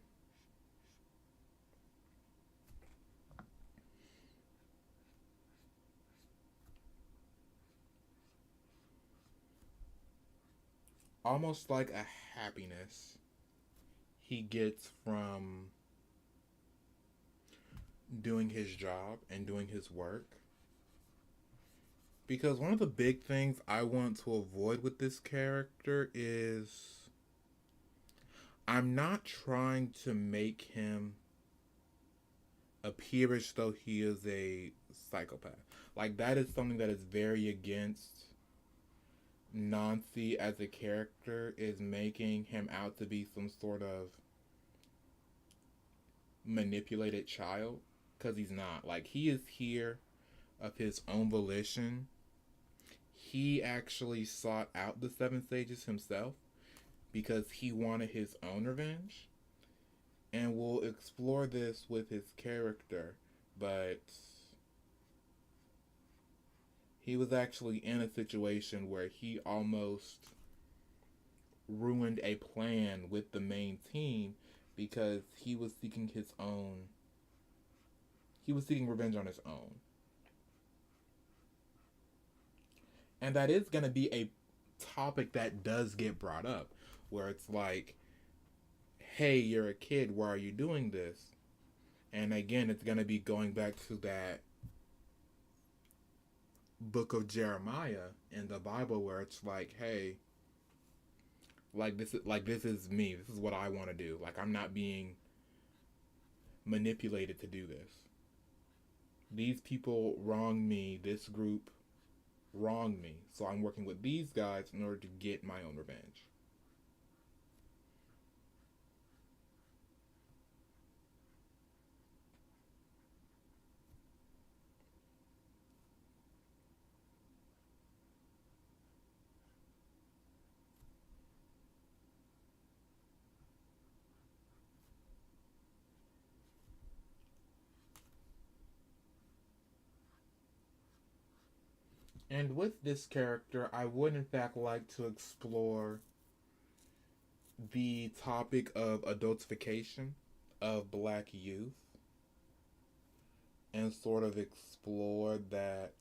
almost like a happiness he gets from doing his job and doing his work. Because one of the big things I want to avoid with this character is I'm not trying to make him appear as though he is a psychopath. Like, that is something that is very against Nancy as a character, is making him out to be some sort of manipulated child. Because he's not. Like, he is here of his own volition. He actually sought out the Seven Sages himself because he wanted his own revenge. And we'll explore this with his character, but he was actually in a situation where he almost ruined a plan with the main team because he was seeking revenge on his own. And that is going to be a topic that does get brought up, where it's like, hey, you're a kid, why are you doing this? And again, it's going to be going back to that book of Jeremiah in the Bible where it's like, hey, this is me. This is what I want to do. Like, I'm not being manipulated to do this. These people wronged me. This group wronged me. So I'm working with these guys in order to get my own revenge. And with this character, I would in fact like to explore the topic of adultification of black youth and sort of explore that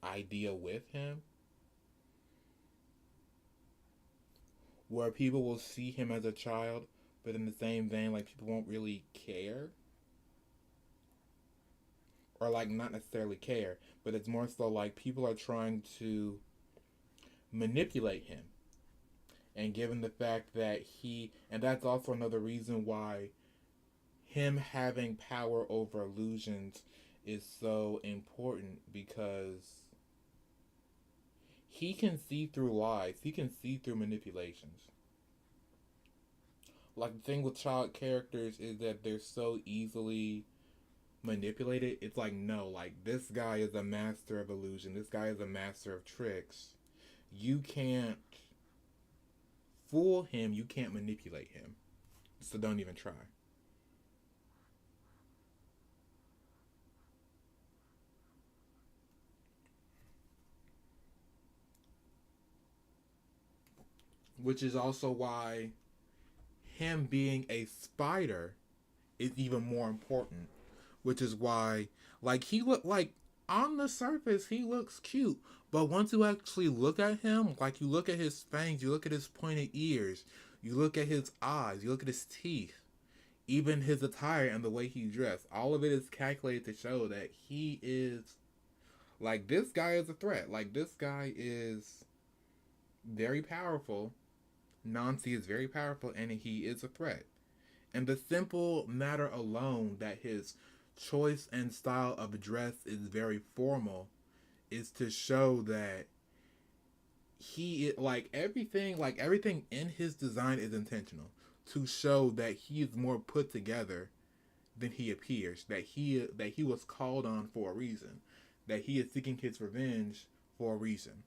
idea with him, where people will see him as a child, but in the same vein, like, people won't really care, or like not necessarily care, but it's more so like people are trying to manipulate him. And given the fact that and that's also another reason why him having power over illusions is so important, because he can see through lies, he can see through manipulations. Like, the thing with child characters is that they're so easily manipulated. It's like, no, like, this guy is a master of illusion, this guy is a master of tricks. You can't fool him, you can't manipulate him. So don't even try. Which is also why him being a spider is even more important. Which is why, like, he look like, on the surface he looks cute, but once you actually look at him, like, you look at his fangs, you look at his pointed ears, you look at his eyes, you look at his teeth, even his attire and the way he dressed, all of it is calculated to show that he is, like, this guy is a threat. Like, this guy is very powerful. Nancy is very powerful, and he is a threat. And the simple matter alone that his choice and style of dress is very formal is to show that everything in his design is intentional to show that he is more put together than he appears, that he was called on for a reason, that he is seeking his revenge for a reason.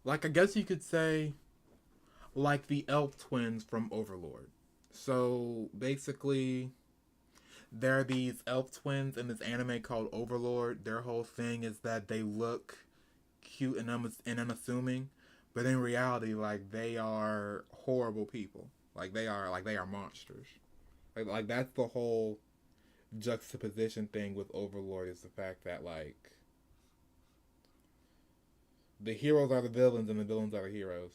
Like, I guess you could say, like the elf twins from Overlord. So basically, there are these elf twins in this anime called Overlord. Their whole thing is that they look cute and unassuming, but in reality, like, they are horrible people. Like they are monsters. Like that's the whole juxtaposition thing with Overlord, is the fact that, like, the heroes are the villains and the villains are the heroes.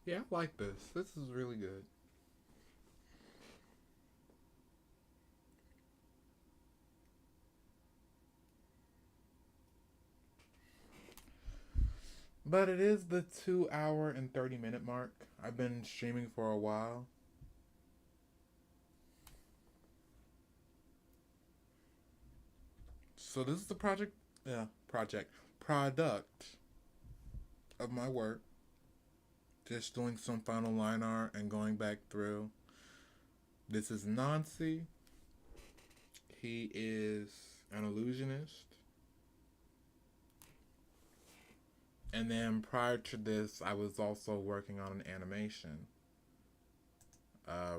Yeah, I like this. This is really good. But it is the 2 hour and 30 minute mark. I've been streaming for a while. So this is the product of my work. Just doing some final line art and going back through. This is Nancy. He is an illusionist. And then prior to this, I was also working on an animation.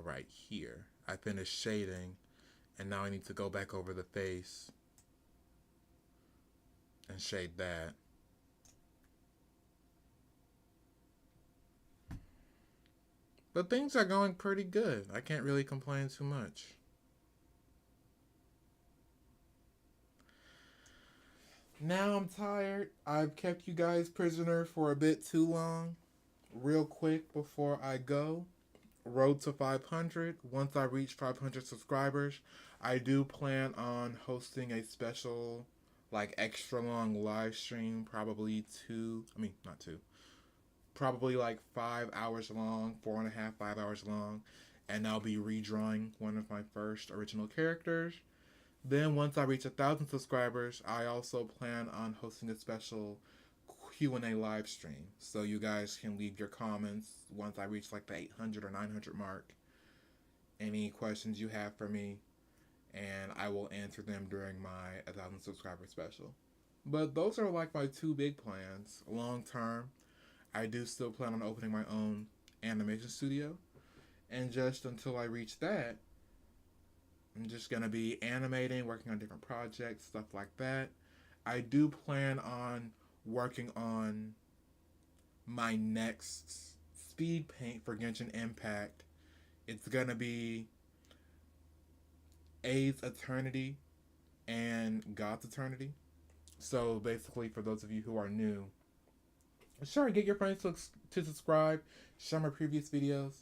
Right here. I finished shading, and now I need to go back over the face and shade that. But things are going pretty good. I can't really complain too much. Now I'm tired. I've kept you guys prisoner for a bit too long. Real quick before I go, road to 500. Once I reach 500 subscribers, I do plan on hosting a special, like, extra long live stream. Probably two, I mean, not two, probably like 5 hours long, 4.5, 5 hours long. And I'll be redrawing one of my first original characters. Then once I reach 1,000 subscribers, I also plan on hosting a special Q&A live stream. So you guys can leave your comments once I reach like the 800 or 900 mark. Any questions you have for me, and I will answer them during my 1,000 subscriber special. But those are like my two big plans. Long term, I do still plan on opening my own animation studio. And just until I reach that, I'm just going to be animating, working on different projects, stuff like that. I do plan on working on my next speed paint for Genshin Impact. It's going to be A's Eternity and God's Eternity. So basically, for those of you who are new, sure, get your friends to subscribe, share my previous videos.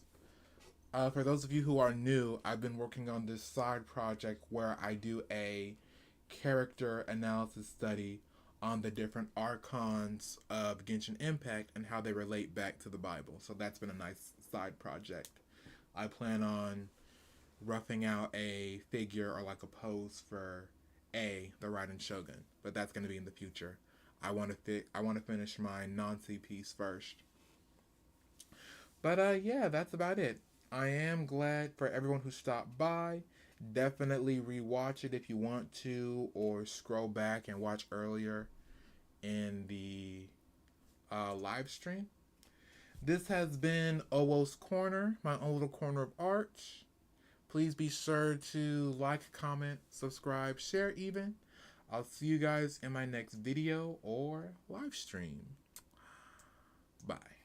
For those of you who are new, I've been working on this side project where I do a character analysis study on the different archons of Genshin Impact and how they relate back to the Bible. So that's been a nice side project. I plan on roughing out a figure or like a pose for A, the Raiden Shogun, but that's going to be in the future. I want to finish my Nancy piece first. But yeah, that's about it. I am glad for everyone who stopped by. Definitely rewatch it if you want to, or scroll back and watch earlier in the live stream. This has been Owoh's Corner, my own little corner of art. Please be sure to like, comment, subscribe, share even. I'll see you guys in my next video or live stream. Bye.